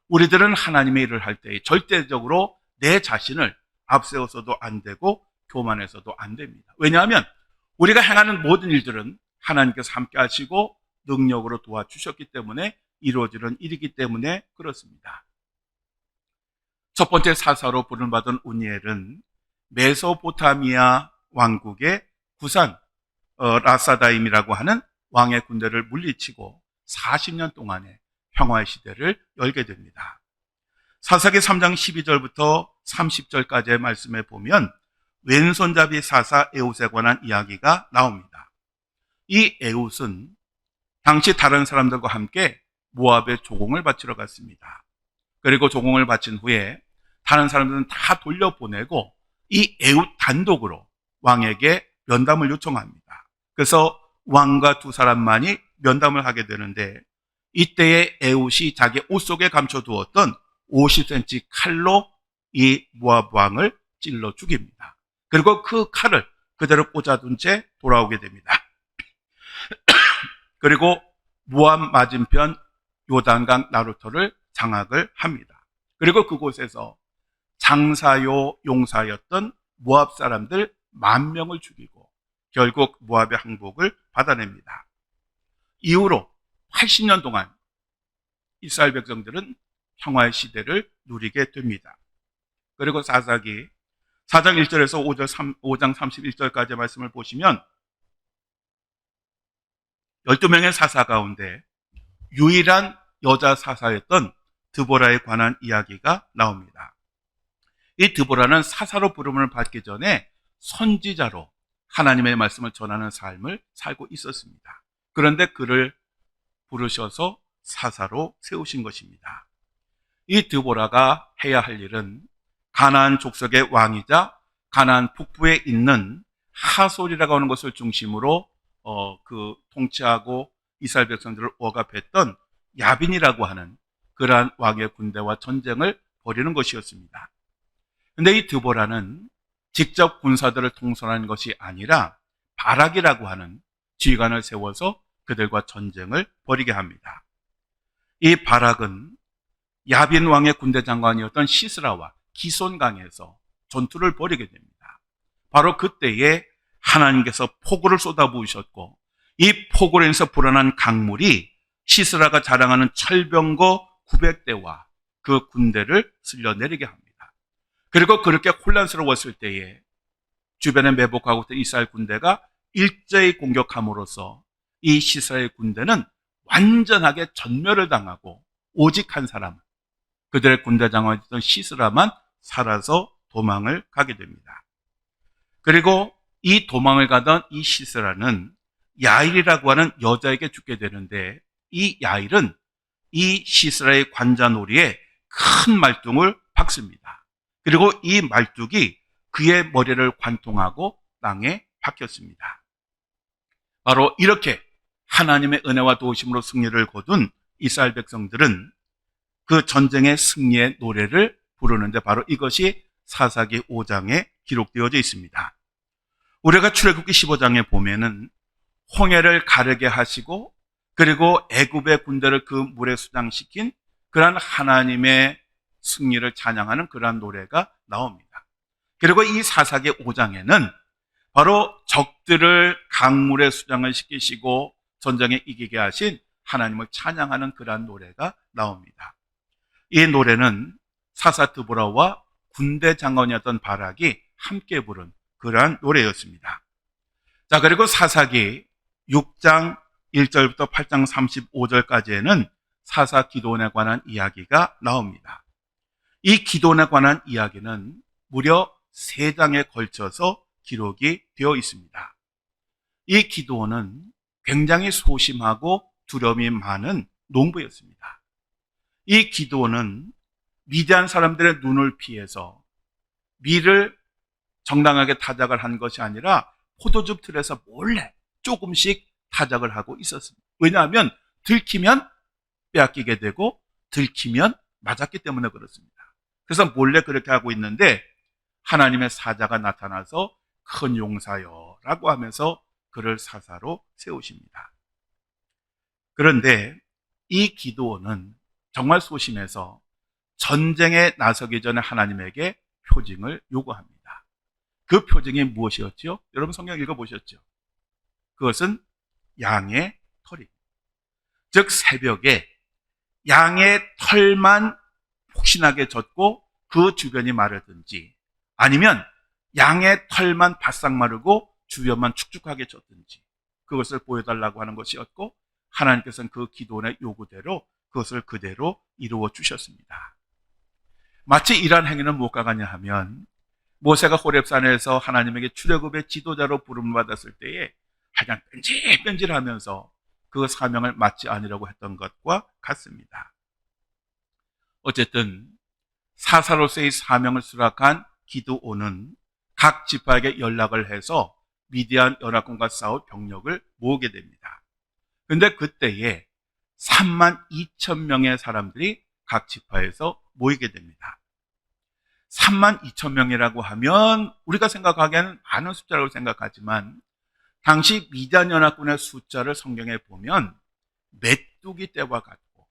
Speaker 1: 우리들은 하나님의 일을 할 때 절대적으로 내 자신을 앞세워서도 안 되고 교만해서도 안 됩니다. 왜냐하면 우리가 행하는 모든 일들은 하나님께서 함께 하시고 능력으로 도와주셨기 때문에 이루어지는 일이기 때문에 그렇습니다. 첫 번째 사사로 부름받은 운니엘은 메소포타미아 왕국의 구산 라사다임이라고 하는 왕의 군대를 물리치고 40년 동안의 평화의 시대를 열게 됩니다. 사사기 3장 12절부터 30절까지의 말씀에 보면 왼손잡이 사사 에웃에 관한 이야기가 나옵니다. 이 에웃은 당시 다른 사람들과 함께 모압에 조공을 바치러 갔습니다. 그리고 조공을 바친 후에 다른 사람들은 다 돌려보내고 이 에웃 단독으로 왕에게 면담을 요청합니다. 그래서 왕과 두 사람만이 면담을 하게 되는데 이때에 에웃이 자기 옷 속에 감춰두었던 50cm 칼로 이 모압 왕을 찔러 죽입니다. 그리고 그 칼을 그대로 꽂아둔 채 돌아오게 됩니다. 그리고 모압 맞은편 요단강 나루터를 장악을 합니다. 그리고 그곳에서 장사요 용사였던 모압 사람들 10,000명을 죽이고 결국 모압의 항복을 받아냅니다. 이후로 80년 동안 이스라엘 백성들은 평화의 시대를 누리게 됩니다. 그리고 사사기 4장 1절에서 5장 31절까지 말씀을 보시면 12명의 사사 가운데 유일한 여자 사사였던 드보라에 관한 이야기가 나옵니다. 이 드보라는 사사로 부름을 받기 전에 선지자로 하나님의 말씀을 전하는 삶을 살고 있었습니다. 그런데 그를 부르셔서 사사로 세우신 것입니다. 이 드보라가 해야 할 일은 가나안 족속의 왕이자 가나안 북부에 있는 하솔이라고 하는 것을 중심으로 통치하고 이스라엘 백성들을 억압했던 야빈이라고 하는 그러한 왕의 군대와 전쟁을 벌이는 것이었습니다. 그런데 이 드보라는 직접 군사들을 통솔하는 것이 아니라 바락이라고 하는 지휘관을 세워서 그들과 전쟁을 벌이게 합니다. 이 바락은 야빈 왕의 군대 장관이었던 시스라와 기손강에서 전투를 벌이게 됩니다. 바로 그때에 하나님께서 폭우를 쏟아부으셨고 이 폭우로 인해서 불어난 강물이 시스라가 자랑하는 철병거 900대와 그 군대를 쓸려내리게 합니다. 그리고 그렇게 혼란스러웠을 때에 주변에 매복하고 있던 이스라엘 군대가 일제히 공격함으로써 이 시스라의 군대는 완전하게 전멸을 당하고 오직 한 사람, 그들의 군대 장관이었던 시스라만 살아서 도망을 가게 됩니다. 그리고 이 도망을 가던 이 시스라는 야일이라고 하는 여자에게 죽게 되는데 이 야일은 이 시스라의 관자놀이에 큰 말뚝을 박습니다. 그리고 이 말뚝이 그의 머리를 관통하고 땅에 박혔습니다. 바로 이렇게 하나님의 은혜와 도우심으로 승리를 거둔 이스라엘 백성들은 그 전쟁의 승리의 노래를 부르는데 바로 이것이 사사기 5장에 기록되어져 있습니다. 우리가 출애굽기 15장에 보면은 홍해를 가르게 하시고 그리고 애굽의 군대를 그 물에 수장시킨 그러한 하나님의 승리를 찬양하는 그러한 노래가 나옵니다. 그리고 이 사사기 5장에는 바로 적들을 강물에 수장을 시키시고 전쟁에 이기게 하신 하나님을 찬양하는 그러한 노래가 나옵니다. 이 노래는 사사 드보라와 군대 장관이었던 바락이 함께 부른 그러한 노래였습니다. 자, 그리고 사사기 6장 1절부터 8장 35절까지에는 사사 기도원에 관한 이야기가 나옵니다. 이 기도원에 관한 이야기는 무려 3장에 걸쳐서 기록이 되어 있습니다. 이 기도원은 굉장히 소심하고 두려움이 많은 농부였습니다. 이 기도원은 미디안 사람들의 눈을 피해서 밀을 정당하게 타작을 한 것이 아니라 포도즙 틀에서 몰래 조금씩 타작을 하고 있었습니다. 왜냐하면 들키면 빼앗기게 되고 들키면 맞았기 때문에 그렇습니다. 그래서 몰래 그렇게 하고 있는데 하나님의 사자가 나타나서 큰 용사여 라고 하면서 그를 사사로 세우십니다. 그런데 이 기도원은 정말 소심해서 전쟁에 나서기 전에 하나님에게 표징을 요구합니다. 그 표징이 무엇이었죠? 여러분 성경 읽어보셨죠? 그것은 양의 털입니다. 즉 새벽에 양의 털만 폭신하게 젖고 그 주변이 마르든지 아니면 양의 털만 바싹 마르고 주변만 축축하게 젖든지 그것을 보여달라고 하는 것이었고 하나님께서는 그 기도원의 요구대로 그것을 그대로 이루어 주셨습니다. 마치 이러한 행위는 무엇과 같냐 하면 모세가 호렙산에서 하나님에게 출애굽의 지도자로 부름을 받았을 때에 하여간 뺀질뺀질하면서 그 사명을 맡지 않으려고 했던 것과 같습니다. 어쨌든 사사로서의 사명을 수락한 기드온은 각 지파에게 연락을 해서 미디안 연합군과 싸울 병력을 모으게 됩니다. 그런데 그때에 32,000명의 사람들이 각 지파에서 모이게 됩니다. 32,000명이라고 하면 우리가 생각하기에는 많은 숫자라고 생각하지만 당시 미디안 연합군의 숫자를 성경에 보면 메뚜기 떼와 같고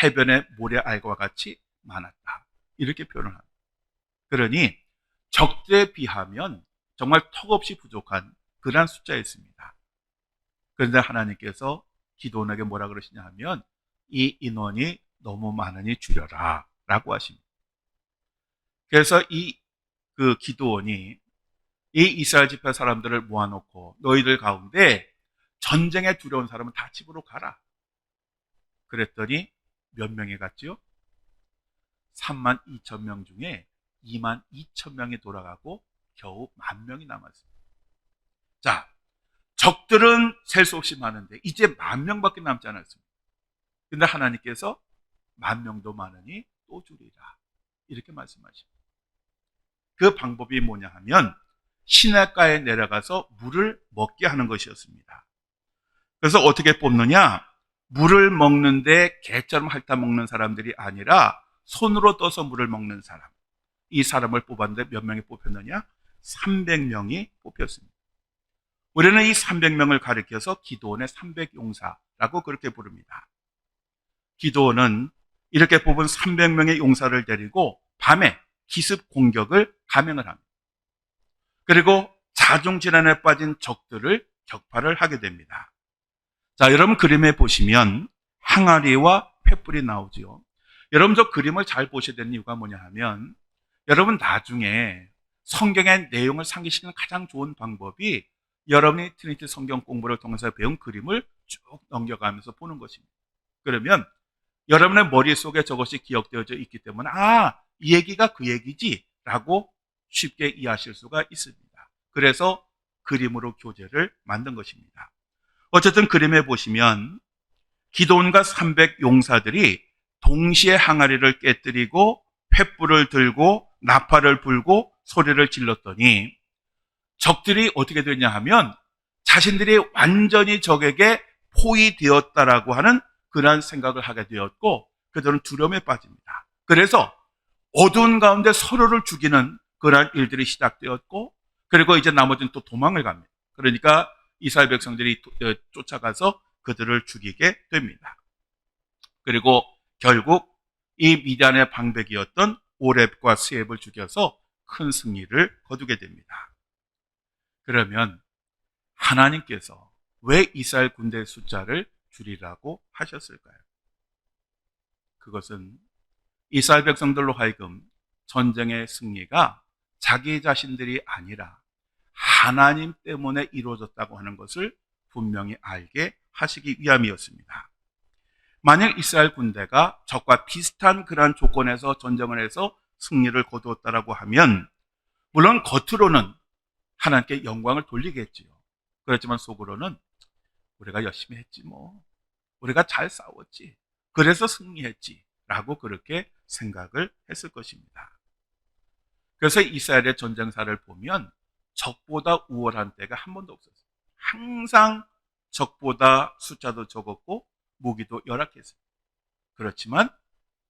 Speaker 1: 해변의 모래알과 같이 많았다, 이렇게 표현을 합니다. 그러니 적들에 비하면 정말 턱없이 부족한 그러한 숫자였습니다. 그런데 하나님께서 기도원에게 뭐라 그러시냐 하면 이 인원이 너무 많으니 줄여라 라고 하십니다. 그래서 그 기도원이 이 이스라엘 지파 사람들을 모아놓고 너희들 가운데 전쟁에 두려운 사람은 다 집으로 가라. 그랬더니 몇 명이 갔지요? 32,000명 중에 22,000명이 돌아가고 겨우 10,000명이 남았습니다. 자, 적들은 셀 수 없이 많은데 이제 10,000명밖에 남지 않았습니다. 근데 하나님께서 10,000명도 많으니 또 줄이라, 이렇게 말씀하십니다. 그 방법이 뭐냐 하면 시냇가에 내려가서 물을 먹게 하는 것이었습니다. 그래서 어떻게 뽑느냐? 물을 먹는데 개처럼 핥아 먹는 사람들이 아니라 손으로 떠서 물을 먹는 사람, 이 사람을 뽑았는데 몇 명이 뽑혔느냐? 300명이 뽑혔습니다. 우리는 이 300명을 가리켜서 기도원의 300용사라고 그렇게 부릅니다. 기도원은 이렇게 뽑은 300명의 용사를 데리고 밤에 기습 공격을 감행을 합니다. 그리고 자중질환에 빠진 적들을 격파를 하게 됩니다. 자, 여러분 그림에 보시면 항아리와 횃불이 나오죠. 여러분 저 그림을 잘 보셔야 되는 이유가 뭐냐 하면 여러분 나중에 성경의 내용을 상기시키는 가장 좋은 방법이 여러분이 트리니티 성경 공부를 통해서 배운 그림을 쭉 넘겨가면서 보는 것입니다. 그러면 여러분의 머릿속에 저것이 기억되어져 있기 때문에 이 얘기가 그 얘기지 라고 쉽게 이해하실 수가 있습니다. 그래서 그림으로 교재를 만든 것입니다. 어쨌든 그림에 보시면 기도원과 300용사들이 동시에 항아리를 깨뜨리고 횃불을 들고 나팔을 불고 소리를 질렀더니 적들이 어떻게 되냐 하면 자신들이 완전히 적에게 포위되었다라고 하는 그러한 생각을 하게 되었고 그들은 두려움에 빠집니다. 그래서 어두운 가운데 서로를 죽이는 그러한 일들이 시작되었고 그리고 이제 나머지는 또 도망을 갑니다. 그러니까 이스라엘 백성들이 쫓아가서 그들을 죽이게 됩니다. 그리고 결국 이 미디안의 방백이었던 오렙과 스엡을 죽여서 큰 승리를 거두게 됩니다. 그러면 하나님께서 왜 이스라엘 군대의 숫자를 줄이라고 하셨을까요? 그것은 이스라엘 백성들로 하여금 전쟁의 승리가 자기 자신들이 아니라 하나님 때문에 이루어졌다고 하는 것을 분명히 알게 하시기 위함이었습니다. 만약 이스라엘 군대가 적과 비슷한 그러한 조건에서 전쟁을 해서 승리를 거두었다라고 하면 물론 겉으로는 하나님께 영광을 돌리겠지요. 그렇지만 속으로는 우리가 열심히 했지 뭐, 우리가 잘 싸웠지, 그래서 승리했지 라고 그렇게 생각을 했을 것입니다. 그래서 이스라엘의 전쟁사를 보면 적보다 우월한 때가 한 번도 없었어요. 항상 적보다 숫자도 적었고 무기도 열악했어요. 그렇지만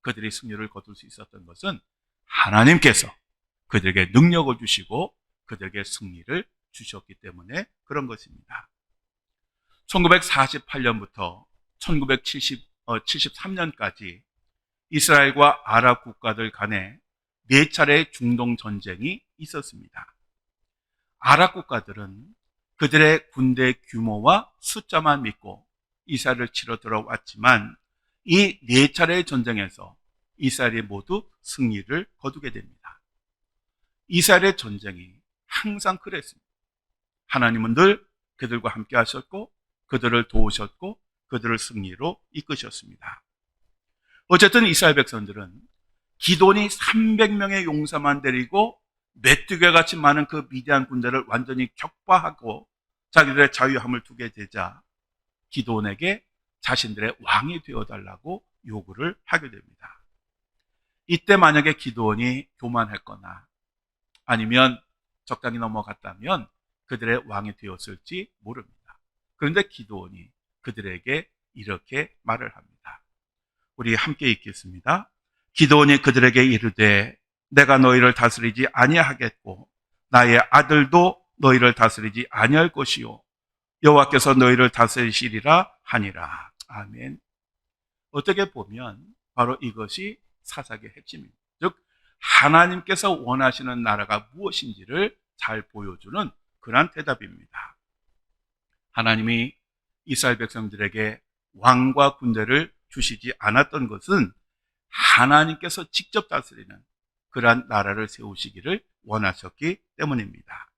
Speaker 1: 그들이 승리를 거둘 수 있었던 것은 하나님께서 그들에게 능력을 주시고 그들에게 승리를 주셨기 때문에 그런 것입니다. 1948년부터 1973년까지 이스라엘과 아랍 국가들 간에 4차례의 중동 전쟁이 있었습니다. 아랍 국가들은 그들의 군대 규모와 숫자만 믿고 이스라엘을 치러 들어왔지만 이 4차례의 전쟁에서 이스라엘이 모두 승리를 거두게 됩니다. 이스라엘의 전쟁이 항상 그랬습니다. 하나님은 늘 그들과 함께 하셨고 그들을 도우셨고 그들을 승리로 이끄셨습니다. 어쨌든 이스라엘 백성들은 기돈이 300명의 용사만 데리고 메뚜기와 같이 많은 그 미디안 군대를 완전히 격파하고 자기들의 자유함을 두게 되자 기돈에게 자신들의 왕이 되어달라고 요구를 하게 됩니다. 이때 만약에 기돈이 교만했거나 아니면 적당히 넘어갔다면 그들의 왕이 되었을지 모릅니다. 그런데 기드온이 그들에게 이렇게 말을 합니다. 우리 함께 읽겠습니다. 기드온이 그들에게 이르되 내가 너희를 다스리지 아니하겠고 나의 아들도 너희를 다스리지 아니할 것이요 여호와께서 너희를 다스리시리라 하니라. 아멘. 어떻게 보면 바로 이것이 사사기의 핵심입니다. 즉 하나님께서 원하시는 나라가 무엇인지를 잘 보여주는 그러한 대답입니다. 하나님이 이스라엘 백성들에게 왕과 군대를 주시지 않았던 것은 하나님께서 직접 다스리는 그러한 나라를 세우시기를 원하셨기 때문입니다.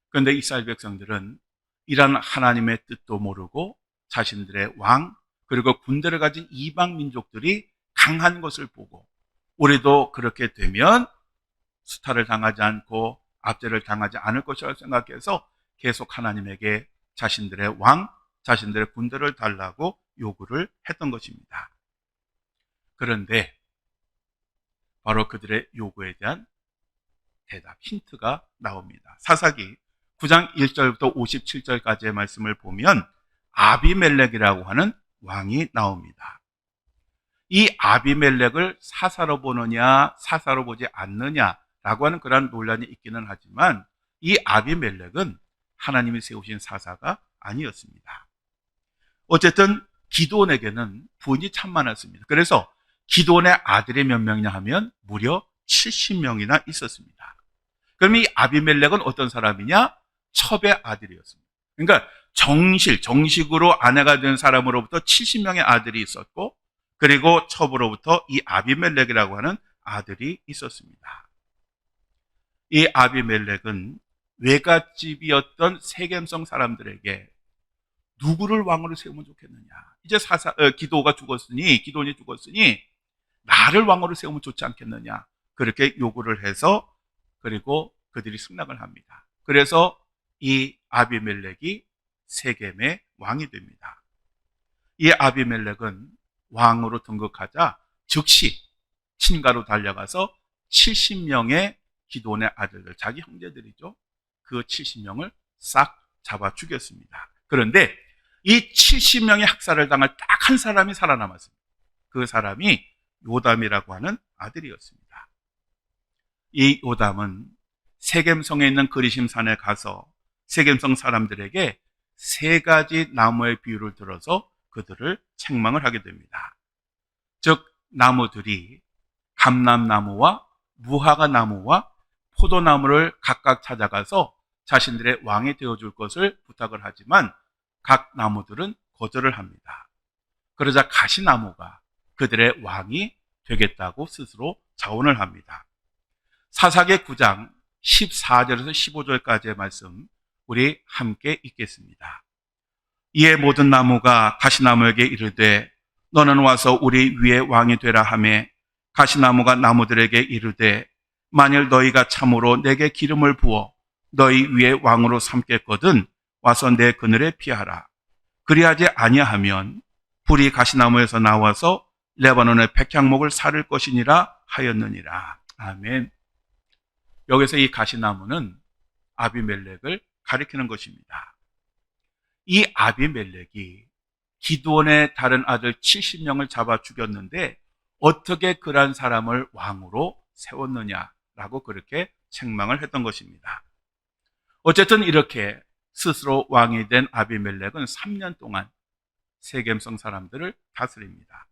Speaker 1: 그런데 이스라엘 백성들은 이러한 하나님의 뜻도 모르고 자신들의 왕 그리고 군대를 가진 이방 민족들이 강한 것을 보고 우리도 그렇게 되면 수탈을 당하지 않고 압제를 당하지 않을 것이라고 생각해서 계속 하나님에게 자신들의 왕, 자신들의 군대를 달라고 요구를 했던 것입니다. 그런데 바로 그들의 요구에 대한 대답, 힌트가 나옵니다. 사사기 9장 1절부터 57절까지의 말씀을 보면 아비멜렉이라고 하는 왕이 나옵니다. 이 아비멜렉을 사사로 보느냐 사사로 보지 않느냐라고 하는 그런 논란이 있기는 하지만 이 아비멜렉은 하나님이 세우신 사사가 아니었습니다. 어쨌든 기드온에게는 부인이 참 많았습니다. 그래서 기드온의 아들이 몇 명이냐 하면 무려 70명이나 있었습니다. 그럼 이 아비멜렉은 어떤 사람이냐? 첩의 아들이었습니다. 그러니까 정식으로 아내가 된 사람으로부터 70명의 아들이 있었고 그리고 첩으로부터 이 아비멜렉이라고 하는 아들이 있었습니다. 이 아비멜렉은 외갓집이었던 세겜성 사람들에게 누구를 왕으로 세우면 좋겠느냐. 이제 기드온이 죽었으니 나를 왕으로 세우면 좋지 않겠느냐. 그렇게 요구를 해서 그리고 그들이 승낙을 합니다. 그래서 이 아비멜렉이 세겜의 왕이 됩니다. 이 아비멜렉은 왕으로 등극하자 즉시 친가로 달려가서 70명의 기드온의 아들들, 자기 형제들이죠. 그 70명을 싹 잡아 죽였습니다. 그런데 이 70명의 학살을 당할 딱 한 사람이 살아남았습니다. 그 사람이 요담이라고 하는 아들이었습니다. 이 요담은 세겜성에 있는 그리심산에 가서 세겜성 사람들에게 3가지 나무의 비유를 들어서 그들을 책망을 하게 됩니다. 즉 나무들이 감람나무와 무화과 나무와 포도나무를 각각 찾아가서 자신들의 왕이 되어줄 것을 부탁을 하지만 각 나무들은 거절을 합니다. 그러자 가시나무가 그들의 왕이 되겠다고 스스로 자원을 합니다. 사사기 9장 14절에서 15절까지의 말씀 우리 함께 읽겠습니다. 이에 모든 나무가 가시나무에게 이르되 너는 와서 우리 위에 왕이 되라 하매 가시나무가 나무들에게 이르되 만일 너희가 참으로 내게 기름을 부어 너희 위에 왕으로 삼겠거든 와서 내 그늘에 피하라. 그리하지 아니하면 불이 가시나무에서 나와서 레바논의 백향목을 사를 것이니라 하였느니라. 아멘. 여기서 이 가시나무는 아비멜렉을 가리키는 것입니다. 이 아비멜렉이 기드온의 다른 아들 70명을 잡아 죽였는데 어떻게 그러한 사람을 왕으로 세웠느냐라고 그렇게 책망을 했던 것입니다. 어쨌든 이렇게 스스로 왕이 된 아비멜렉은 3년 동안 세겜성 사람들을 다스립니다.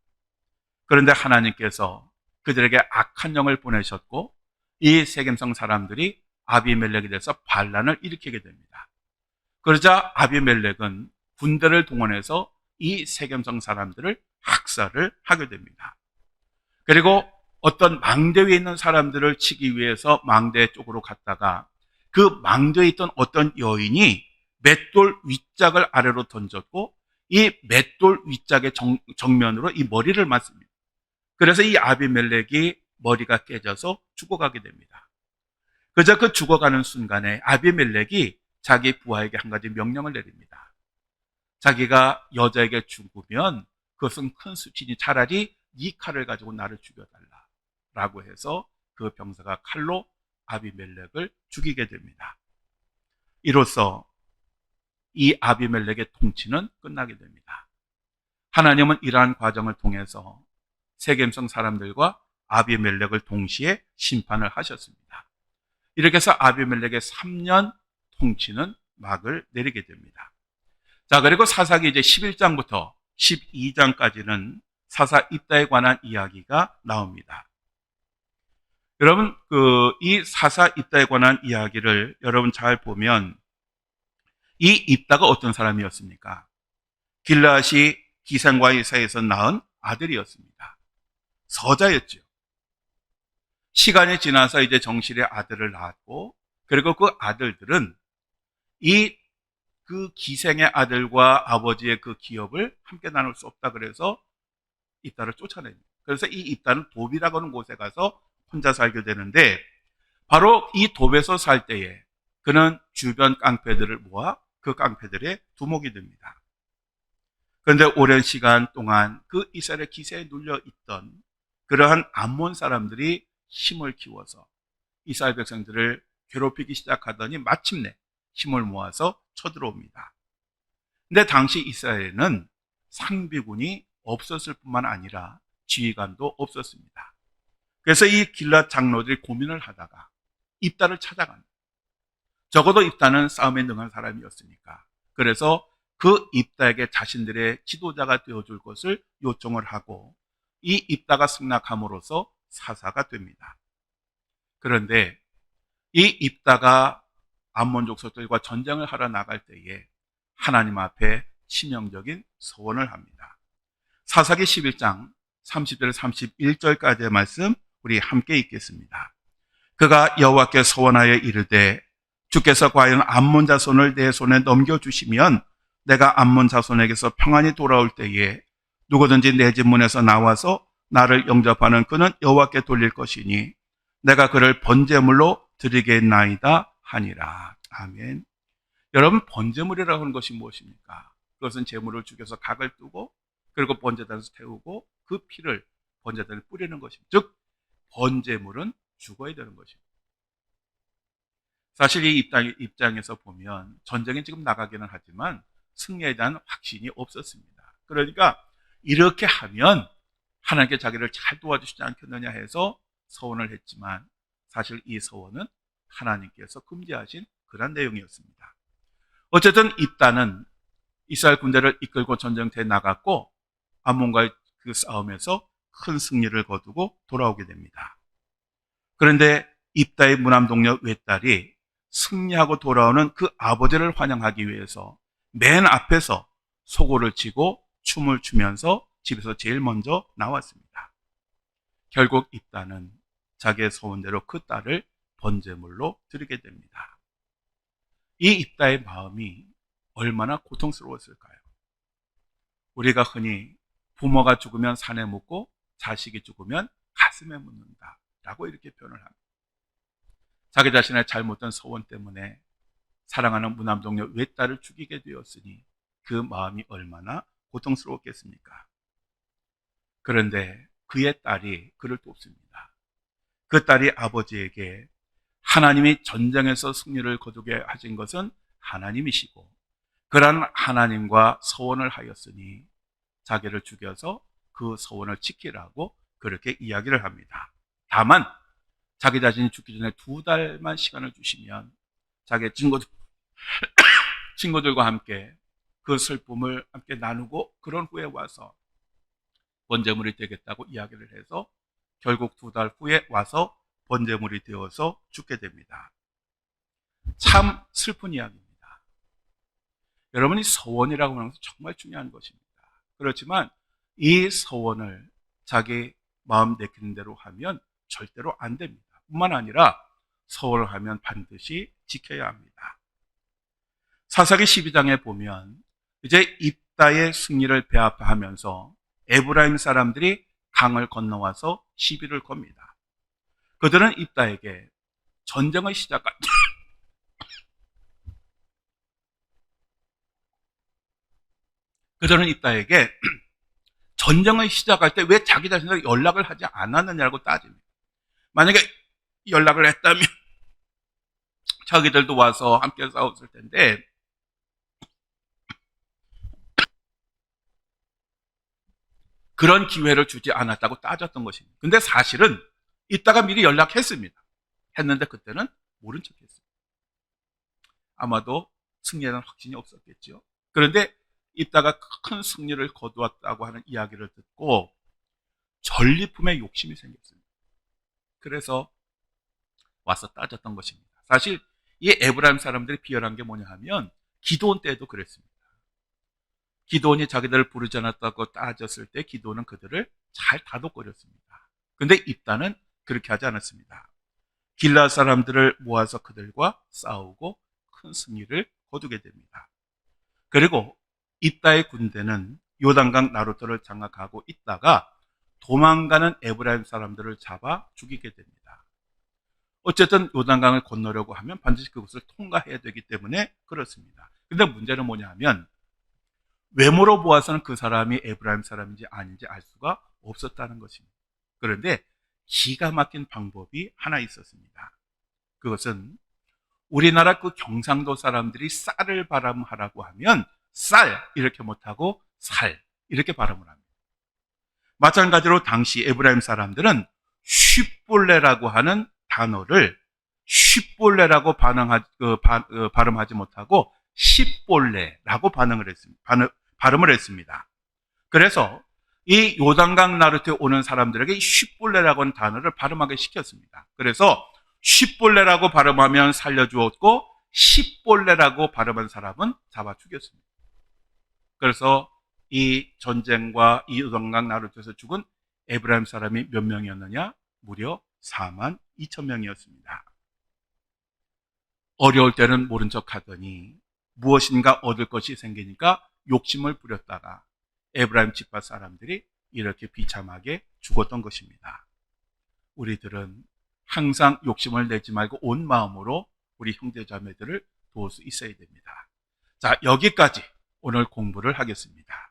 Speaker 1: 그런데 하나님께서 그들에게 악한 영을 보내셨고 이 세겜성 사람들이 아비멜렉에 대해서 반란을 일으키게 됩니다. 그러자 아비멜렉은 군대를 동원해서 이 세겜성 사람들을 학살을 하게 됩니다. 그리고 어떤 망대 위에 있는 사람들을 치기 위해서 망대 쪽으로 갔다가 그 망대에 있던 어떤 여인이 맷돌 윗짝을 아래로 던졌고 이 맷돌 윗짝의 정면으로 이 머리를 맞습니다. 그래서 이 아비멜렉이 머리가 깨져서 죽어가게 됩니다. 그저 그 죽어가는 순간에 아비멜렉이 자기 부하에게 한 가지 명령을 내립니다. 자기가 여자에게 죽으면 그것은 큰 수치니 차라리 네 칼을 가지고 나를 죽여달라 라고 해서 그 병사가 칼로 아비멜렉을 죽이게 됩니다. 이로써 이 아비멜렉의 통치는 끝나게 됩니다. 하나님은 이러한 과정을 통해서 세겜성 사람들과 아비멜렉을 동시에 심판을 하셨습니다. 이렇게 해서 아비멜렉의 3년 통치는 막을 내리게 됩니다. 자, 그리고 사사기 이제 11장부터 12장까지는 사사 입다에 관한 이야기가 나옵니다. 여러분, 이 사사 입다에 관한 이야기를 여러분 잘 보면 이 입다가 어떤 사람이었습니까? 길르앗이 기생과의 사이에서 낳은 아들이었습니다. 서자였죠. 시간이 지나서 이제 정실의 아들을 낳았고, 그리고 그 아들들은 그 기생의 아들과 아버지의 그 기업을 함께 나눌 수 없다 그래서 입다를 쫓아냅니다. 그래서 이 입다는 돕이라고 하는 곳에 가서 혼자 살게 되는데, 바로 이 돕에서 살 때에 그는 주변 깡패들을 모아 그 깡패들의 두목이 됩니다. 그런데 오랜 시간 동안 그 이스라엘의 기세에 눌려 있던 그러한 암몬 사람들이 힘을 키워서 이스라엘 백성들을 괴롭히기 시작하더니 마침내 힘을 모아서 쳐들어옵니다. 근데 당시 이스라엘에는 상비군이 없었을 뿐만 아니라 지휘관도 없었습니다. 그래서 이 길앗 장로들이 고민을 하다가 입다를 찾아갑니다. 적어도 입다는 싸움에 능한 사람이었으니까. 그래서 그 입다에게 자신들의 지도자가 되어줄 것을 요청을 하고 이 입다가 승낙함으로써 사사가 됩니다. 그런데 이 입다가 암몬 족속들과 전쟁을 하러 나갈 때에 하나님 앞에 치명적인 서원을 합니다. 사사기 11장 30절 31절까지의 말씀 우리 함께 읽겠습니다. 그가 여호와께 서원하여 이르되 주께서 과연 암몬 자손을 내 손에 넘겨주시면 내가 암몬 자손에게서 평안히 돌아올 때에 누구든지 내 집 문에서 나와서 나를 영접하는 그는 여호와께 돌릴 것이니 내가 그를 번제물로 드리겠나이다 하니라. 아멘. 여러분, 번제물이라고 하는 것이 무엇입니까? 그것은 제물을 죽여서 각을 뜨고 그리고 번제단에서 태우고 그 피를 번제단에 뿌리는 것입니다. 즉 번제물은 죽어야 되는 것입니다. 사실 이 입장에서 보면 전쟁에 지금 나가기는 하지만 승리에 대한 확신이 없었습니다. 그러니까 이렇게 하면 하나님께 자기를 잘 도와주시지 않겠느냐 해서 서원을 했지만 사실 이 서원은 하나님께서 금지하신 그런 내용이었습니다. 어쨌든 입다는 이스라엘 군대를 이끌고 전쟁터에 나갔고 암몬과의 그 싸움에서 큰 승리를 거두고 돌아오게 됩니다. 그런데 입다의 무남 동료 외딸이 승리하고 돌아오는 그 아버지를 환영하기 위해서 맨 앞에서 소고를 치고 춤을 추면서 집에서 제일 먼저 나왔습니다. 결국 입다는 자기의 소원대로 그 딸을 번제물로 드리게 됩니다. 이 입다의 마음이 얼마나 고통스러웠을까요? 우리가 흔히 부모가 죽으면 산에 묻고 자식이 죽으면 가슴에 묻는다 라고 이렇게 표현을 합니다. 자기 자신의 잘못된 소원 때문에 사랑하는 무남동료 외딸을 죽이게 되었으니 그 마음이 얼마나 고통스러웠겠습니까? 그런데 그의 딸이 그를 돕습니다. 그 딸이 아버지에게 하나님이 전쟁에서 승리를 거두게 하신 것은 하나님이시고 그러한 하나님과 서원을 하였으니 자기를 죽여서 그 서원을 지키라고 그렇게 이야기를 합니다. 다만 자기 자신이 죽기 전에 2달만 시간을 주시면 자기 친구들과 함께 그 슬픔을 함께 나누고 그런 후에 와서 번제물이 되겠다고 이야기를 해서 결국 2달 후에 와서 번제물이 되어서 죽게 됩니다. 참 슬픈 이야기입니다. 여러분이 서원이라고 하는 것은 정말 중요한 것입니다. 그렇지만 이 서원을 자기 마음 내키는 대로 하면 절대로 안 됩니다. 뿐만 아니라 서원을 하면 반드시 지켜야 합니다. 사사기 12장에 보면 이제 입다의 승리를 배합하면서 에브라임 사람들이 강을 건너와서 시비를 겁니다. 그들은 입다에게 전쟁을 시작한 그들은 입다에게 전쟁을 시작할 때 왜 자기 자신에게 연락을 하지 않았느냐고 따집니다. 만약에 연락을 했다면 자기들도 와서 함께 싸웠을 텐데 그런 기회를 주지 않았다고 따졌던 것입니다. 근데 사실은 이따가 미리 연락했습니다. 했는데 그때는 모른 척했어요. 아마도 승리에는 확신이 없었겠죠. 그런데 이따가 큰 승리를 거두었다고 하는 이야기를 듣고 전리품에 욕심이 생겼습니다. 그래서 와서 따졌던 것입니다. 사실 이 에브라임 사람들이 비열한 게 뭐냐 하면 기드온 때도 그랬습니다. 기드온이 자기들을 부르지 않았다고 따졌을 때 기드온은 그들을 잘 다독거렸습니다. 근데 입다는 그렇게 하지 않았습니다. 길라 사람들을 모아서 그들과 싸우고 큰 승리를 거두게 됩니다. 그리고 입다의 군대는 요단강 나루터를 장악하고 있다가 도망가는 에브라임 사람들을 잡아 죽이게 됩니다. 어쨌든 요단강을 건너려고 하면 반드시 그것을 통과해야 되기 때문에 그렇습니다. 근데 문제는 뭐냐 하면 외모로 보아서는 그 사람이 에브라임 사람인지 아닌지 알 수가 없었다는 것입니다. 그런데 기가 막힌 방법이 하나 있었습니다. 그것은 우리나라 그 경상도 사람들이 쌀을 발음하라고 하면 쌀 이렇게 못하고 살 이렇게 발음을 합니다. 마찬가지로 당시 에브라임 사람들은 쉽볼레라고 하는 단어를 쉽볼레라고 발음하지 못하고 십볼레라고 발음을 했습니다. 그래서 이 요단강 나루터에 오는 사람들에게 쉽볼레라고 하는 단어를 발음하게 시켰습니다. 그래서 쉽볼레라고 발음하면 살려주었고 십볼레라고 발음한 사람은 잡아 죽였습니다. 그래서 이 전쟁과 이 요단강 나루터에서 죽은 에브라임 사람이 몇 명이었느냐? 무려 4만 2천 명이었습니다. 어려울 때는 모른 척 하더니 무엇인가 얻을 것이 생기니까 욕심을 부렸다가 에브라임 지파 사람들이 이렇게 비참하게 죽었던 것입니다. 우리들은 항상 욕심을 내지 말고 온 마음으로 우리 형제자매들을 도울 수 있어야 됩니다. 자, 여기까지 오늘 공부를 하겠습니다.